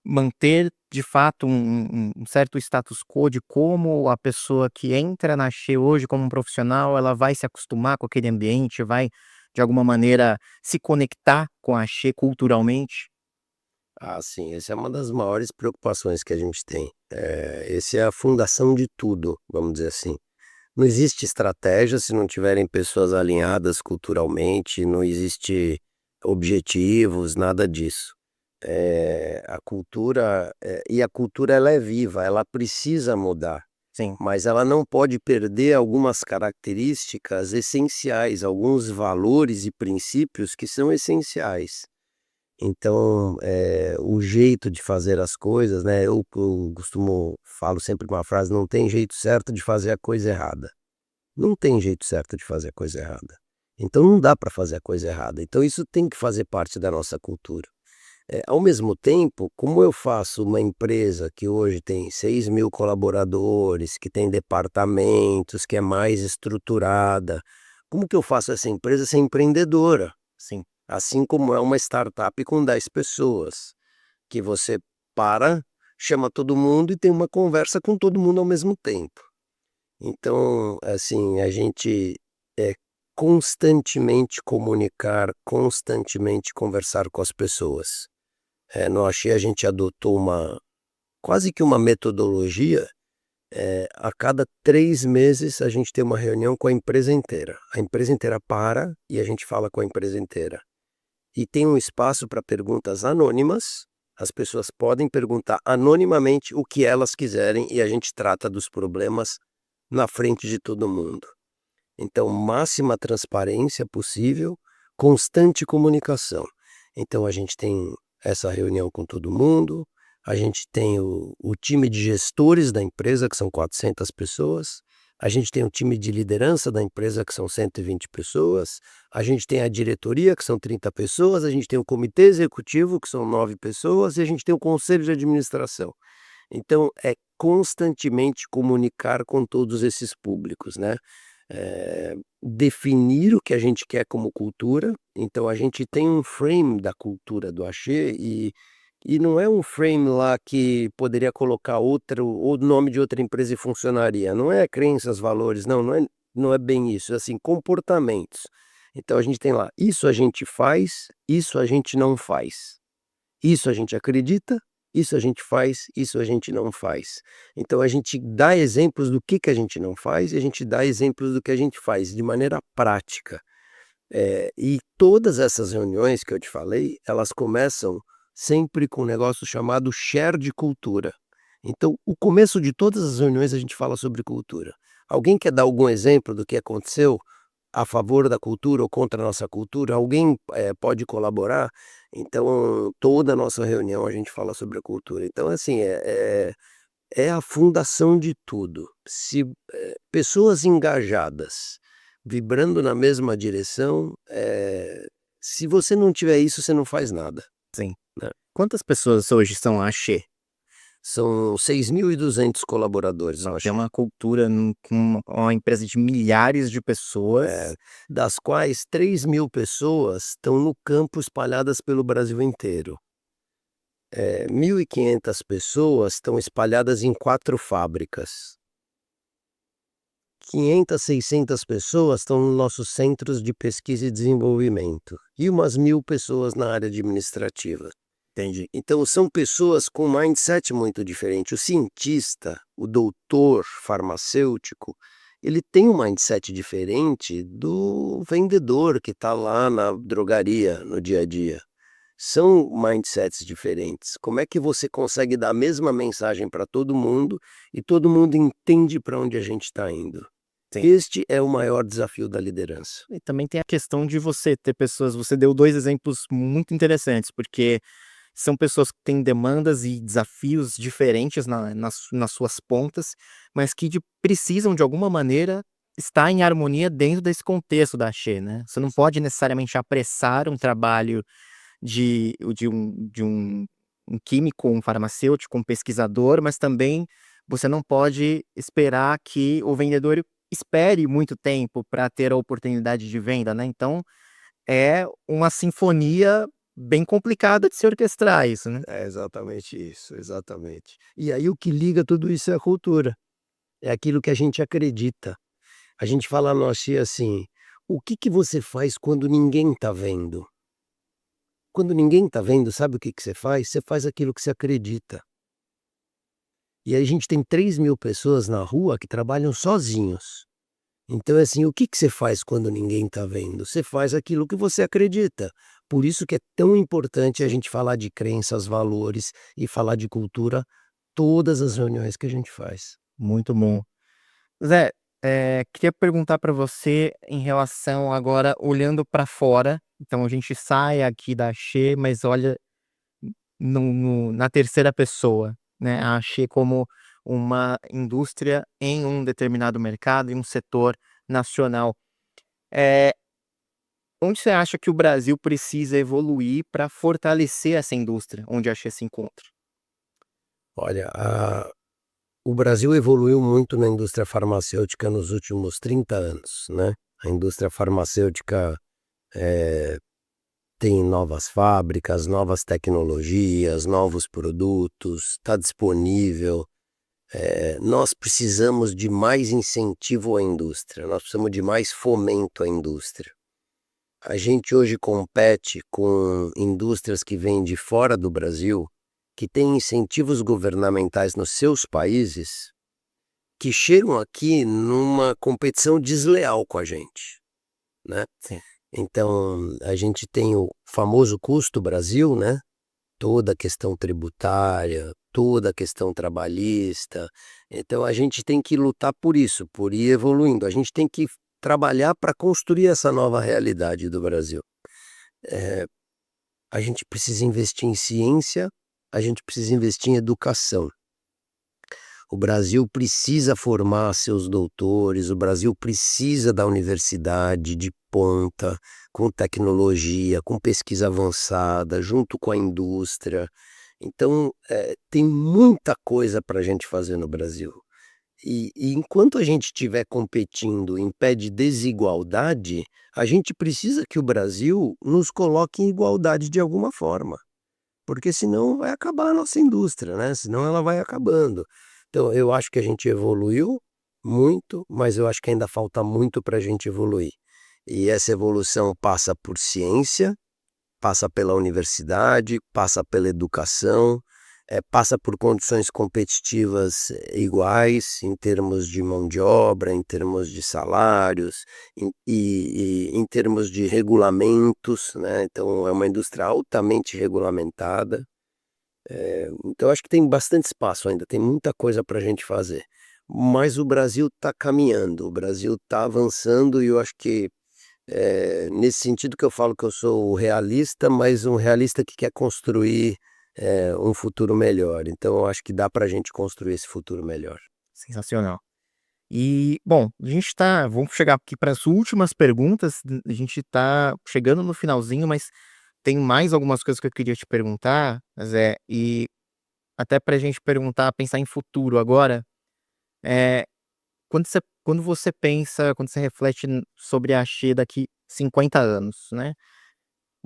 manter de fato um certo status quo de como a pessoa que entra na She hoje como um profissional, ela vai se acostumar com aquele ambiente, vai de alguma maneira se conectar com a She culturalmente? Ah, sim, essa é uma das maiores preocupações que a gente tem. Esse é a fundação de tudo, vamos dizer assim. Não existe estratégia se não tiverem pessoas alinhadas culturalmente, não existe objetivos, nada disso. A cultura ela é viva, ela precisa mudar, Sim, mas ela não pode perder algumas características essenciais, alguns valores e princípios que são essenciais. Então, o jeito de fazer as coisas, né, eu costumo falo sempre uma frase: "Não tem jeito certo de fazer a coisa errada". Não tem jeito certo de fazer a coisa errada. Então não dá para fazer a coisa errada, então isso tem que fazer parte da nossa cultura. Ao mesmo tempo, como eu faço uma empresa que hoje tem 6.000 colaboradores, que tem departamentos, que é mais estruturada, como que eu faço essa empresa ser empreendedora? sim, Assim como é uma startup com 10 pessoas, que você para, chama todo mundo e tem uma conversa com todo mundo ao mesmo tempo. Então, assim, a gente, constantemente comunicar, constantemente conversar com as pessoas. No Axé a gente adotou quase que uma metodologia, a cada 3 meses a gente tem uma reunião com a empresa inteira. A empresa inteira para e a gente fala com a empresa inteira. E tem um espaço para perguntas anônimas, as pessoas podem perguntar anonimamente o que elas quiserem e a gente trata dos problemas na frente de todo mundo. Então, máxima transparência possível, constante comunicação. Então, a gente tem essa reunião com todo mundo, a gente tem o time de gestores da empresa, que são 400 pessoas, a gente tem o time de liderança da empresa, que são 120 pessoas, a gente tem a diretoria, que são 30 pessoas, a gente tem o comitê executivo, que são 9 pessoas, e a gente tem o conselho de administração. Então, é constantemente comunicar com todos esses públicos, né. Definir o que a gente quer como cultura, então a gente tem um frame da cultura do Axé e não é um frame lá que poderia colocar o nome de outra empresa e funcionaria, não é crenças, valores, não é bem isso, é assim, comportamentos. Então a gente tem lá, isso a gente faz, isso a gente não faz. Isso a gente acredita, isso a gente faz, isso a gente não faz. Então a gente dá exemplos do que a gente não faz e a gente dá exemplos do que a gente faz de maneira prática. E todas essas reuniões que eu te falei, elas começam sempre com um negócio chamado share de cultura. Então, o começo de todas as reuniões a gente fala sobre cultura. Alguém quer dar algum exemplo do que aconteceu a favor da cultura ou contra a nossa cultura? Alguém, pode colaborar? Então, toda a nossa reunião a gente fala sobre a cultura. Então, assim, é a fundação de tudo. Se, pessoas engajadas, vibrando na mesma direção. Se você não tiver isso, você não faz nada, Sim. né. Quantas pessoas hoje são a Axê? São 6.200 colaboradores, eu Tem acho. uma cultura com uma empresa de milhares de pessoas. Das quais 3.000 pessoas estão no campo espalhadas pelo Brasil inteiro. 1.500 pessoas estão espalhadas em 4 fábricas. 500, 600 pessoas estão nos nossos centros de pesquisa e desenvolvimento, e umas 1.000 pessoas na área administrativa. Entendi. Então são pessoas com um mindset muito diferente. O cientista, o doutor farmacêutico, ele tem um mindset diferente do vendedor que está lá na drogaria no dia a dia. São mindsets diferentes. Como é que você consegue dar a mesma mensagem para todo mundo e todo mundo entende para onde a gente está indo? Sim. Este é o maior desafio da liderança. E também tem a questão de você ter pessoas, você deu 2 exemplos muito interessantes, porque são pessoas que têm demandas e desafios diferentes nas suas pontas, mas que precisam de alguma maneira estar em harmonia dentro desse contexto da Axê, né. Você não pode necessariamente apressar um trabalho de um químico, um farmacêutico, um pesquisador, mas também você não pode esperar que o vendedor espere muito tempo para ter a oportunidade de venda, né. Então, é uma sinfonia bem complicada de se orquestrar isso, né. É exatamente isso, exatamente. E aí o que liga tudo isso é a cultura, é aquilo que a gente acredita. A gente fala no Axé assim: "O que que você faz quando ninguém está vendo?". Quando ninguém está vendo, sabe o que que você faz? Você faz aquilo que você acredita. E aí a gente tem 3.000 pessoas na rua que trabalham sozinhos. Então, é assim, o que que você faz quando ninguém está vendo? Você faz aquilo que você acredita. Por isso que é tão importante a gente falar de crenças, valores e falar de cultura todas as reuniões que a gente faz. Muito bom. Zé, queria perguntar para você em relação agora olhando para fora, então a gente sai aqui da Axê, mas olha na terceira pessoa, né, a Axê como uma indústria em um determinado mercado, em um setor nacional. Eh, Onde você acha que o Brasil precisa evoluir para fortalecer essa indústria onde a Axê se encontra? Olha, o Brasil evoluiu muito na indústria farmacêutica nos últimos 30 anos, né. A indústria farmacêutica, eh, tem novas fábricas, novas tecnologias, novos produtos, está disponível. Nós precisamos de mais incentivo à indústria, nós precisamos de mais fomento à indústria. A gente hoje compete com indústrias que vêm de fora do Brasil, que têm incentivos governamentais nos seus países, que chegam aqui numa competição desleal com a gente, né. Sim. Então, a gente tem o famoso custo Brasil, né, toda a questão tributária, toda a questão trabalhista. Então a gente tem que lutar por isso, por ir evoluindo. A gente tem que trabalhar para construir essa nova realidade do Brasil. Eh, a gente precisa investir em ciência, a gente precisa investir em educação. O Brasil precisa formar seus doutores, o Brasil precisa da universidade de ponta, com tecnologia, com pesquisa avançada, junto com a indústria. Então, tem muita coisa para a gente fazer no Brasil. E enquanto a gente estiver competindo em pé de desigualdade, a gente precisa que o Brasil nos coloque em igualdade de alguma forma, porque senão vai acabar a nossa indústria, né, senão ela vai acabando. Então eu acho que a gente evoluiu muito, mas eu acho que ainda falta muito para a gente evoluir. E essa evolução passa por ciência, passa pela universidade, passa pela educação, passa por condições competitivas iguais em termos de mão de obra, em termos de salários, em termos de regulamentos, né, então é uma indústria altamente regulamentada. Então acho que tem bastante espaço ainda, tem muita coisa para a gente fazer. Mas o Brasil está caminhando, o Brasil está avançando e eu acho que, nesse sentido que eu falo que eu sou realista, mas um realista que quer construir, um futuro melhor. Então eu acho que dá para a gente construir esse futuro melhor. Sensacional. E, bom, vamos chegar aqui para as últimas perguntas, a gente está chegando no finalzinho, mas tem mais algumas coisas que eu queria te perguntar, Zé, e até para a gente pensar em futuro agora, eh, quando você reflete sobre a Axê daqui 50 anos, né,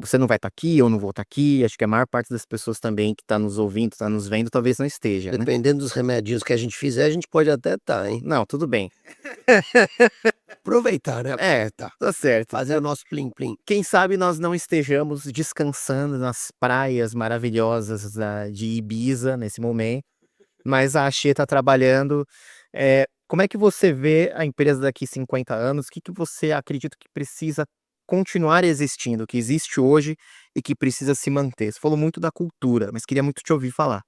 você não vai estar aqui, eu não vou estar aqui, acho que a maior parte das pessoas também que está nos ouvindo, está nos vendo, talvez não esteja, né. Dependendo dos remedinhos que a gente fizer, a gente pode até estar, hein. Não, tudo bem. Aproveitar, né, É, aproveitar. tá certo. Fazer o nosso plim-plim. Quem sabe nós não estejamos descansando nas praias maravilhosas de Ibiza nesse momento, mas a Axê tá trabalhando. Como é que você vê a empresa daqui 50 anos? O que que você acredita que precisa continuar existindo, que existe hoje e que precisa se manter? Você falou muito da cultura, mas queria muito te ouvir falar.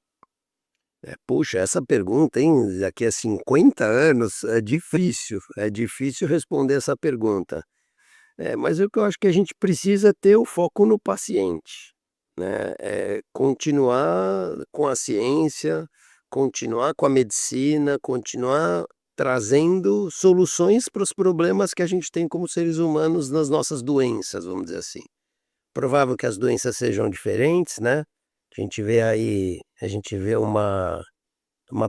Puxa, essa pergunta, hein, daqui a 50 anos é difícil responder essa pergunta. Mas o que eu acho que a gente precisa é ter o foco no paciente, né, continuar com a ciência, continuar com a medicina, continuar trazendo soluções para os problemas que a gente tem como seres humanos nas nossas doenças, vamos dizer assim. Provável que as doenças sejam diferentes, né, a gente vê uma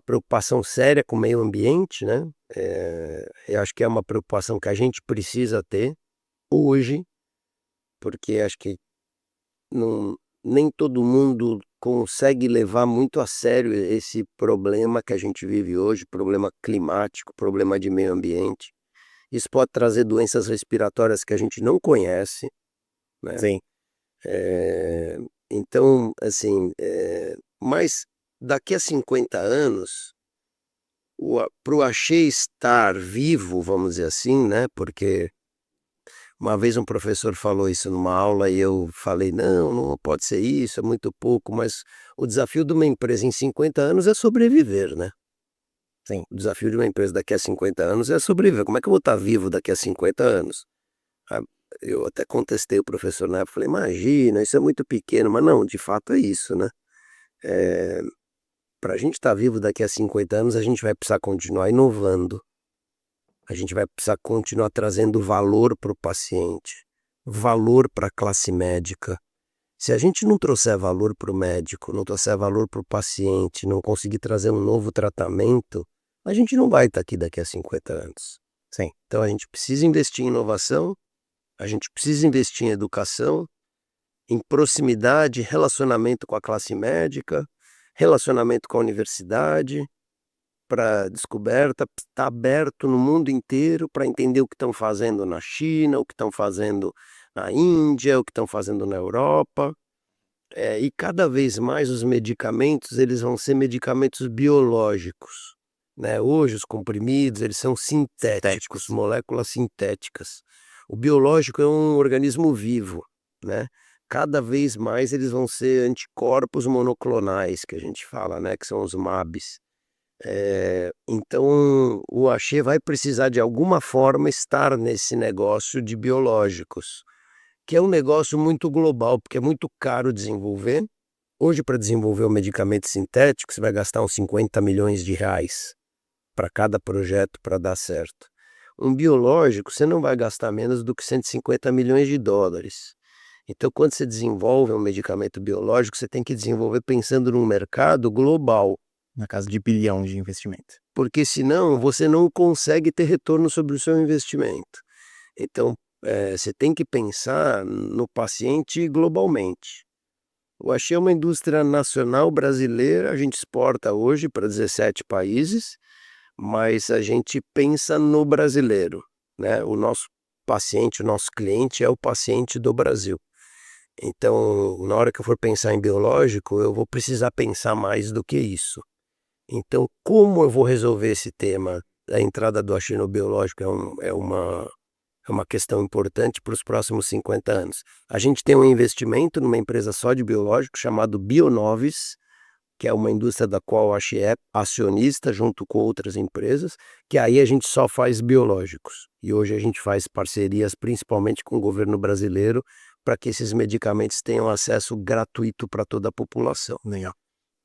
preocupação séria com o meio ambiente, né, eu acho que é uma preocupação que a gente precisa ter hoje, porque acho que não nem todo mundo consegue levar muito a sério esse problema que a gente vive hoje, problema climático, problema de meio ambiente. Isso pode trazer doenças respiratórias que a gente não conhece, né. Sim, Eh, então, assim, mas daqui a 50 anos, para o Axê estar vivo, vamos dizer assim, né, porque uma vez um professor falou isso numa aula e eu falei: "Não, não pode ser isso, é muito pouco", mas o desafio de uma empresa em 50 anos é sobreviver, né. sim. O desafio de uma empresa daqui a 50 anos é sobreviver. Como é que eu vou estar vivo daqui a 50 anos? Ah, eu até contestei o professor na época, falei: "Imagina, isso é muito pequeno", mas não, de fato é isso, né. Eh, Pra gente estar vivo daqui a 50 anos, a gente vai precisar continuar inovando. A gente vai precisar continuar trazendo valor para o paciente, valor para a classe médica. Se a gente não trouxer valor para o médico, não trouxer valor para o paciente, não conseguir trazer um novo tratamento, a gente não vai estar aqui daqui a 50 anos. Sim. Então a gente precisa investir em inovação, a gente precisa investir em educação, em proximidade, relacionamento com a classe médica, relacionamento com a universidade, para descoberta, estar aberto no mundo inteiro para entender o que estão fazendo na China, o que estão fazendo na Índia, o que estão fazendo na Europa. E cada vez mais os medicamentos, eles vão ser medicamentos biológicos, né. Hoje os comprimidos, eles são sintéticos, Estéticos. moléculas sintéticas. O biológico é um organismo vivo, né. Cada vez mais eles vão ser anticorpos monoclonais, que a gente fala, né, que são os mAbs. Então o Axê vai precisar de alguma forma estar nesse negócio de biológicos, que é um negócio muito global, porque é muito caro desenvolver. Hoje, para desenvolver um medicamento sintético, você vai gastar uns 50 milhões de reais para cada projeto para dar certo. Um biológico, você não vai gastar menos do que 150 milhões de dólares. Então, quando você desenvolve um medicamento biológico, você tem que desenvolver pensando num mercado global, Na casa de bilhão de investimento. porque senão você não consegue ter retorno sobre o seu investimento. Então, você tem que pensar no paciente globalmente. Eu achei uma indústria nacional brasileira, a gente exporta hoje para 17 países, mas a gente pensa no brasileiro, né, o nosso paciente, o nosso cliente é o paciente do Brasil. Então, na hora que eu for pensar em biológico, eu vou precisar pensar mais do que isso. Então, como eu vou resolver esse tema da entrada do axi no biológico é uma questão importante para os próximos 50 anos. A gente tem um investimento numa empresa só de biológicos chamado Bionovis, que é uma indústria da qual a Axê é acionista junto com outras empresas, que aí a gente só faz biológicos. E hoje a gente faz parcerias principalmente com o governo brasileiro para que esses medicamentos tenham acesso gratuito para toda a população. Legal.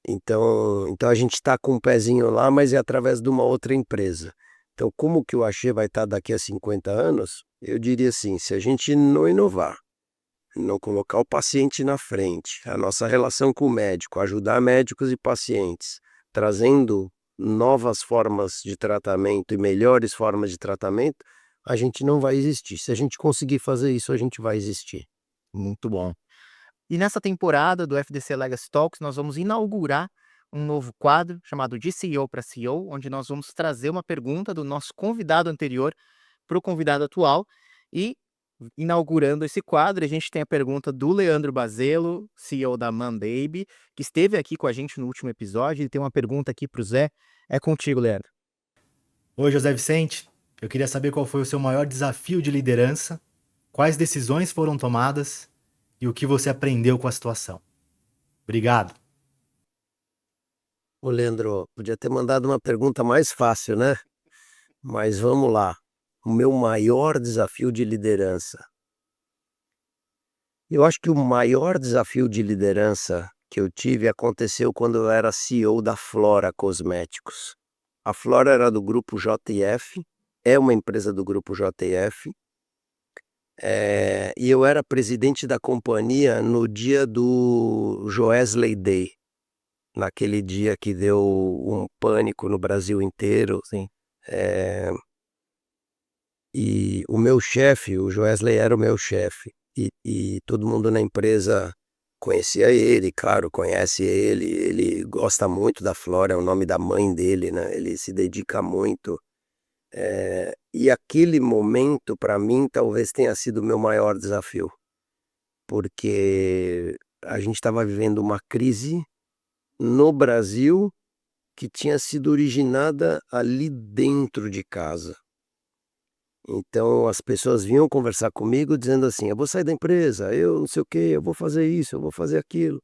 Então a gente está com um pezinho lá, mas é através de uma outra empresa. Então, como que o Axê vai estar daqui a 50 anos? Eu diria assim, se a gente não inovar, não colocar o paciente na frente, a nossa relação com o médico, ajudar médicos e pacientes, trazendo novas formas de tratamento e melhores formas de tratamento, a gente não vai existir. Se a gente conseguir fazer isso, a gente vai existir. Muito bom. E nessa temporada do FDC Legacy Talks, nós vamos inaugurar um novo quadro chamado de CEO para CEO, onde nós vamos trazer uma pergunta do nosso convidado anterior para o convidado atual. E inaugurando esse quadro, a gente tem a pergunta do Leandro Bazelo, CEO da Mandabe, que esteve aqui com a gente no último episódio. Ele tem uma pergunta aqui para o Zé. É contigo, Leandro. Oi, José Vicente. Eu queria saber qual foi o seu maior desafio de liderança, quais decisões foram tomadas e o que você aprendeu com a situação. Obrigado. Ô, Leandro, podia ter mandado uma pergunta mais fácil, né? Mas vamos lá. O meu maior desafio de liderança. Eu acho que o maior desafio de liderança que eu tive aconteceu quando eu era CEO da Flora Cosméticos. A Flora era do grupo JF, é uma empresa do grupo JF, e eu era presidente da companhia no dia do Joesley Day, naquele dia que deu um pânico no Brasil inteiro. Sim. E o meu chefe, o Joesley era o meu chefe, e todo mundo na empresa conhecia ele, claro, conhece ele gosta muito da Flora, é o nome da mãe dele, né? Ele se dedica muito. E aquele momento, para mim, talvez tenha sido o meu maior desafio, porque a gente estava vivendo uma crise no Brasil que tinha sido originada ali dentro de casa. Então as pessoas vinham conversar comigo dizendo assim: eu vou sair da empresa, eu não sei o quê, eu vou fazer isso, eu vou fazer aquilo.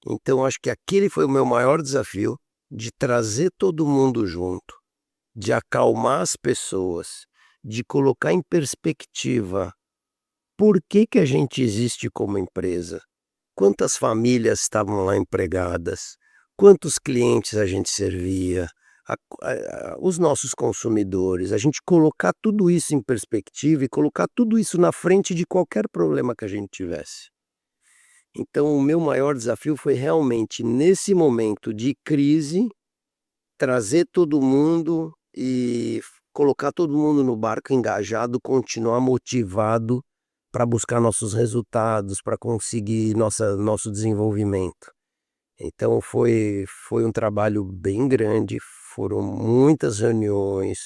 Então acho que aquele foi o meu maior desafio, de trazer todo mundo junto, de acalmar as pessoas, de colocar em perspectiva por que que a gente existe como empresa, quantas famílias estavam lá empregadas, quantos clientes a gente servia, os nossos consumidores, a gente colocar tudo isso em perspectiva e colocar tudo isso na frente de qualquer problema que a gente tivesse. Então, o meu maior desafio foi realmente, nesse momento de crise, trazer todo mundo e colocar todo mundo no barco engajado, continuar motivado para buscar nossos resultados, para conseguir nosso desenvolvimento. Então foi um trabalho bem grande, foram muitas reuniões,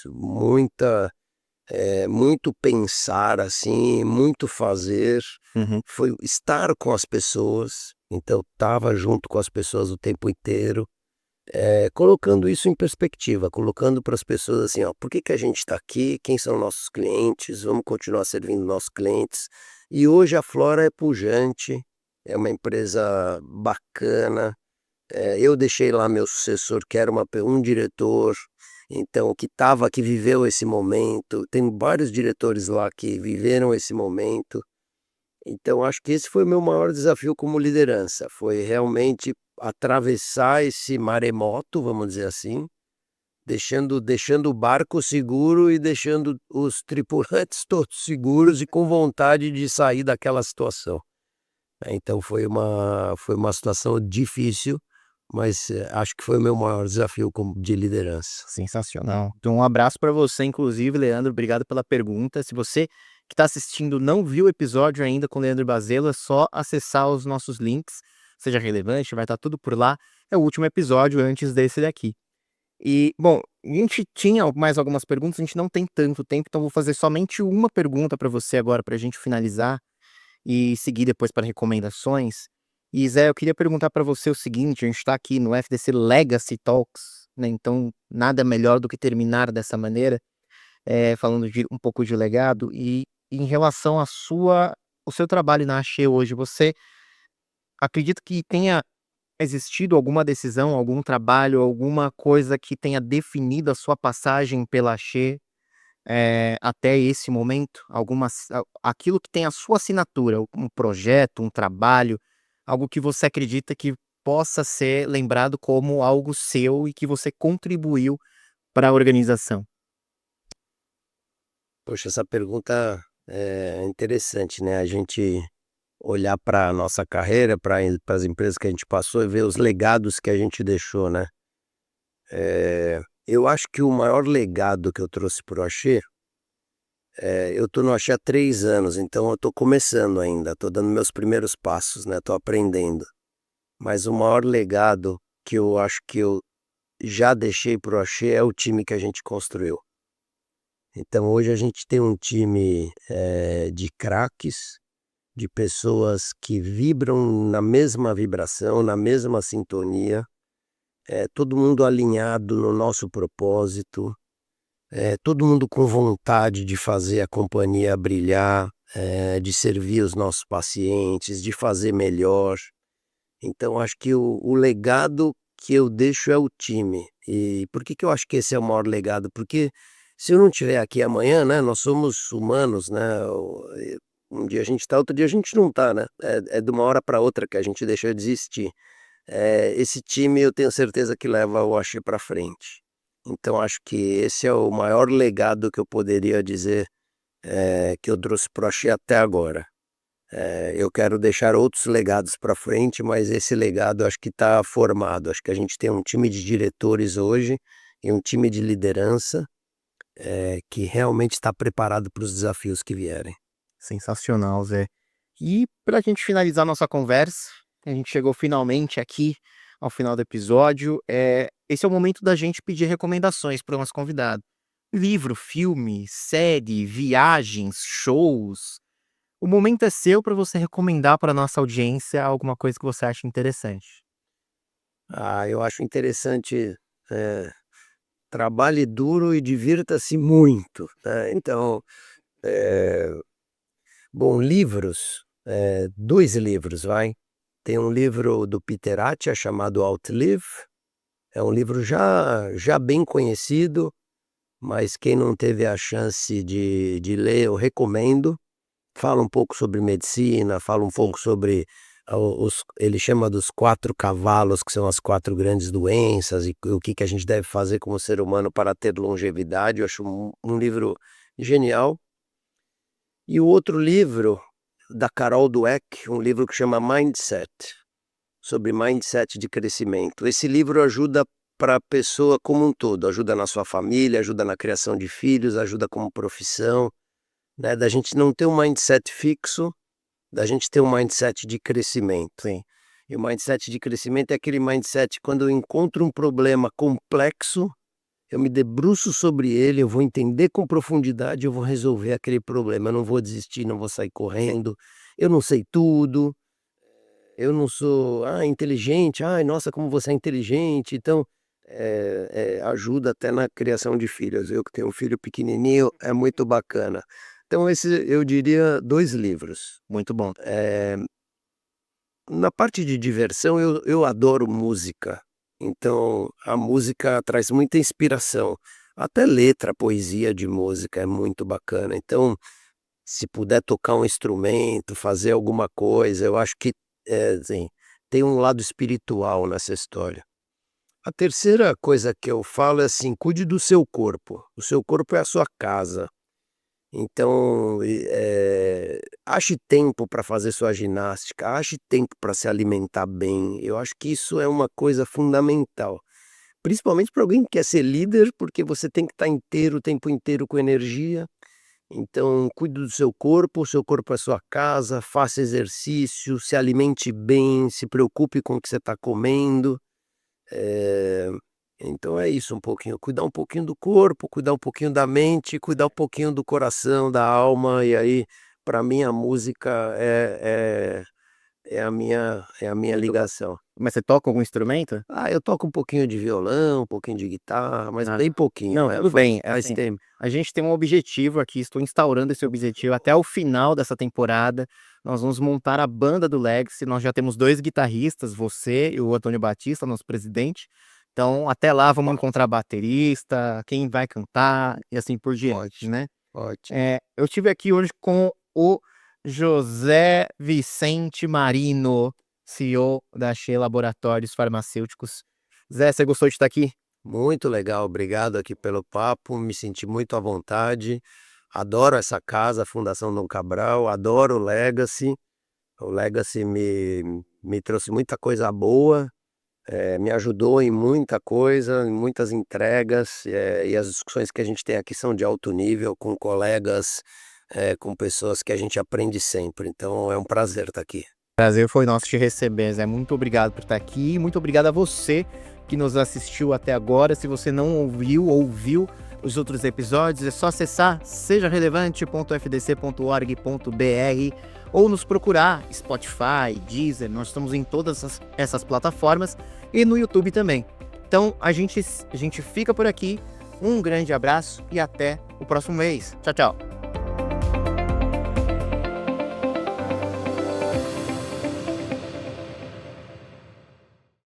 muito pensar, assim, muito fazer, Uhum. foi estar com as pessoas, então estava junto com as pessoas o tempo inteiro, colocando isso em perspectiva, colocando para as pessoas assim: ó, por que que a gente está aqui, quem são nossos clientes, vamos continuar servindo nossos clientes. E hoje a Flora é pujante, é uma empresa bacana. Eu deixei lá meu sucessor, que era um diretor, então que viveu esse momento. Tem vários diretores lá que viveram esse momento. Então acho que esse foi o meu maior desafio como liderança, foi realmente atravessar esse maremoto, vamos dizer assim, deixando o barco seguro e deixando os tripulantes todos seguros e com vontade de sair daquela situação. Então foi uma situação difícil, mas, acho que foi o meu maior desafio como de liderança. Sensacional. Então, um abraço para você, inclusive, Leandro. Obrigado pela pergunta. Se você que está assistindo não viu o episódio ainda com o Leandro Bazelo, é só acessar os nossos links. Seja relevante, vai estar tudo por lá. É o último episódio antes desse daqui. E, bom, a gente tinha mais algumas perguntas, a gente não tem tanto tempo, então vou fazer somente uma pergunta para você agora, para a gente finalizar e seguir depois para recomendações. E Zé, eu queria perguntar para você o seguinte: a gente está aqui no FDC Legacy Talks, né? Então nada melhor do que terminar dessa maneira, falando de um pouco de legado. E em relação à o seu trabalho na Axê hoje, você acredita que tenha existido alguma decisão, algum trabalho, alguma coisa que tenha definido a sua passagem pela Axê, até esse momento? Aquilo que tem a sua assinatura, um projeto, um trabalho, algo que você acredita que possa ser lembrado como algo seu e que você contribuiu para a organização? Poxa, essa pergunta é interessante, né? A gente olhar para a nossa carreira, para as empresas que a gente passou e ver os legados que a gente deixou, né? Eu acho que o maior legado que eu trouxe para o Axê, eu tô no Axé há 3 anos, então eu tô começando ainda, tô dando meus primeiros passos, né? Tô aprendendo. Mas o maior legado que eu acho que eu já deixei para o Axê é o time que a gente construiu. Então hoje a gente tem um time de craques, de pessoas que vibram na mesma vibração, na mesma sintonia, todo mundo alinhado no nosso propósito, todo mundo com vontade de fazer a companhia brilhar, de servir os nossos pacientes, de fazer melhor. Então acho que o legado que eu deixo é o time. E por que que eu acho que esse é o maior legado? Porque se eu não estiver aqui amanhã, né, nós somos humanos, né, um dia a gente está, outro dia a gente não está, né, é de uma hora para outra que a gente deixa de existir. Esse time eu tenho certeza que leva o Axé para frente. Então acho que esse é o maior legado que eu poderia dizer, que eu trouxe para o Axé até agora. Eu quero deixar outros legados para frente, mas esse legado acho que está formado. Acho que a gente tem um time de diretores hoje e um time de liderança, que realmente está preparado para os desafios que vierem. Sensacional, Zé. E para a gente finalizar nossa conversa, a gente chegou finalmente aqui ao final do episódio. Esse é o momento da gente pedir recomendações para o nosso convidado. Livro, filme, série, viagens, shows. O momento é seu para você recomendar para nossa audiência alguma coisa que você acha interessante. Eu acho interessante, eh, trabalhe duro e divirta-se muito, né, então, eh, bom, livros, 2 livros, vai. Tem um livro do Peter Attia chamado Outlive, é um livro já bem conhecido, mas quem não teve a chance de ler, eu recomendo. Fala um pouco sobre medicina, fala um pouco sobre ele chama dos 4 cavalos, que são as 4 grandes doenças, e o que que a gente deve fazer como ser humano para ter longevidade. Eu acho um livro genial. E o outro livro, da Carol Dweck, um livro que chama Mindset, sobre mindset de crescimento. Esse livro ajuda para a pessoa como um todo, ajuda na sua família, ajuda na criação de filhos, ajuda como profissão, né, da gente não ter um mindset fixo, da gente ter um mindset de crescimento. Sim. E o mindset de crescimento é aquele mindset quando eu encontro um problema complexo, eu me debruço sobre ele, eu vou entender com profundidade, eu vou resolver aquele problema, eu não vou desistir, não vou sair correndo, eu não sei tudo, eu não sou, inteligente, ai nossa como você é inteligente, então, ajuda até na criação de filhos. Eu que tenho um filho pequenininho, é muito bacana. Então esse eu diria 2 livros. Muito bom. Na parte de diversão eu adoro música, então a música traz muita inspiração, até letra, poesia de música é muito bacana, então se puder tocar um instrumento, fazer alguma coisa, eu acho que, assim, tem um lado espiritual nessa história. A terceira coisa que eu falo é assim: cuide do seu corpo, o seu corpo é a sua casa. Então, ache tempo para fazer sua ginástica, ache tempo para se alimentar bem, eu acho que isso é uma coisa fundamental, principalmente para alguém que quer ser líder, porque você tem que estar inteiro, o tempo inteiro com energia. Então cuide do seu corpo, o seu corpo é sua casa, faça exercício, se alimente bem, se preocupe com o que você está comendo. Eh, então é isso um pouquinho, cuidar um pouquinho do corpo, cuidar um pouquinho da mente, cuidar um pouquinho do coração, da alma, e aí para mim a música é a minha Muito bom. ligação. Mas você toca algum instrumento? Eu toco um pouquinho de violão, um pouquinho de guitarra, mas Ah, bem pouquinho, não, tudo bem. É faz assim, tempo. a gente tem um objetivo aqui, estou instaurando esse objetivo até o final dessa temporada. Nós vamos montar a banda do Legacy. Nós já temos 2 guitarristas, você e o Antônio Batista, nosso presidente. Então, até lá vamos encontrar baterista, quem vai cantar e assim por diante, Ótimo, né? ótimo. Eu estive aqui hoje com o José Vicente Marino, CEO da Xê Laboratórios Farmacêuticos. Zé, você gostou de estar aqui? Muito legal, obrigado aqui pelo papo, me senti muito à vontade. Adoro essa casa, a Fundação Dom Cabral, adoro o Legacy. O Legacy me trouxe muita coisa boa, me ajudou em muita coisa, em muitas entregas, e as discussões que a gente tem aqui são de alto nível, com colegas, com pessoas que a gente aprende sempre. Então é um prazer estar aqui. Prazer foi nosso te receber, Zé. Muito obrigado por estar aqui e muito obrigado a você que nos assistiu até agora. Se você não ouviu os outros episódios, é só acessar sejarelevante.fdc.org.br ou nos procurar Spotify, Deezer, nós estamos em todas essas plataformas e no YouTube também. Então a gente fica por aqui, um grande abraço e até o próximo mês. Tchau, tchau!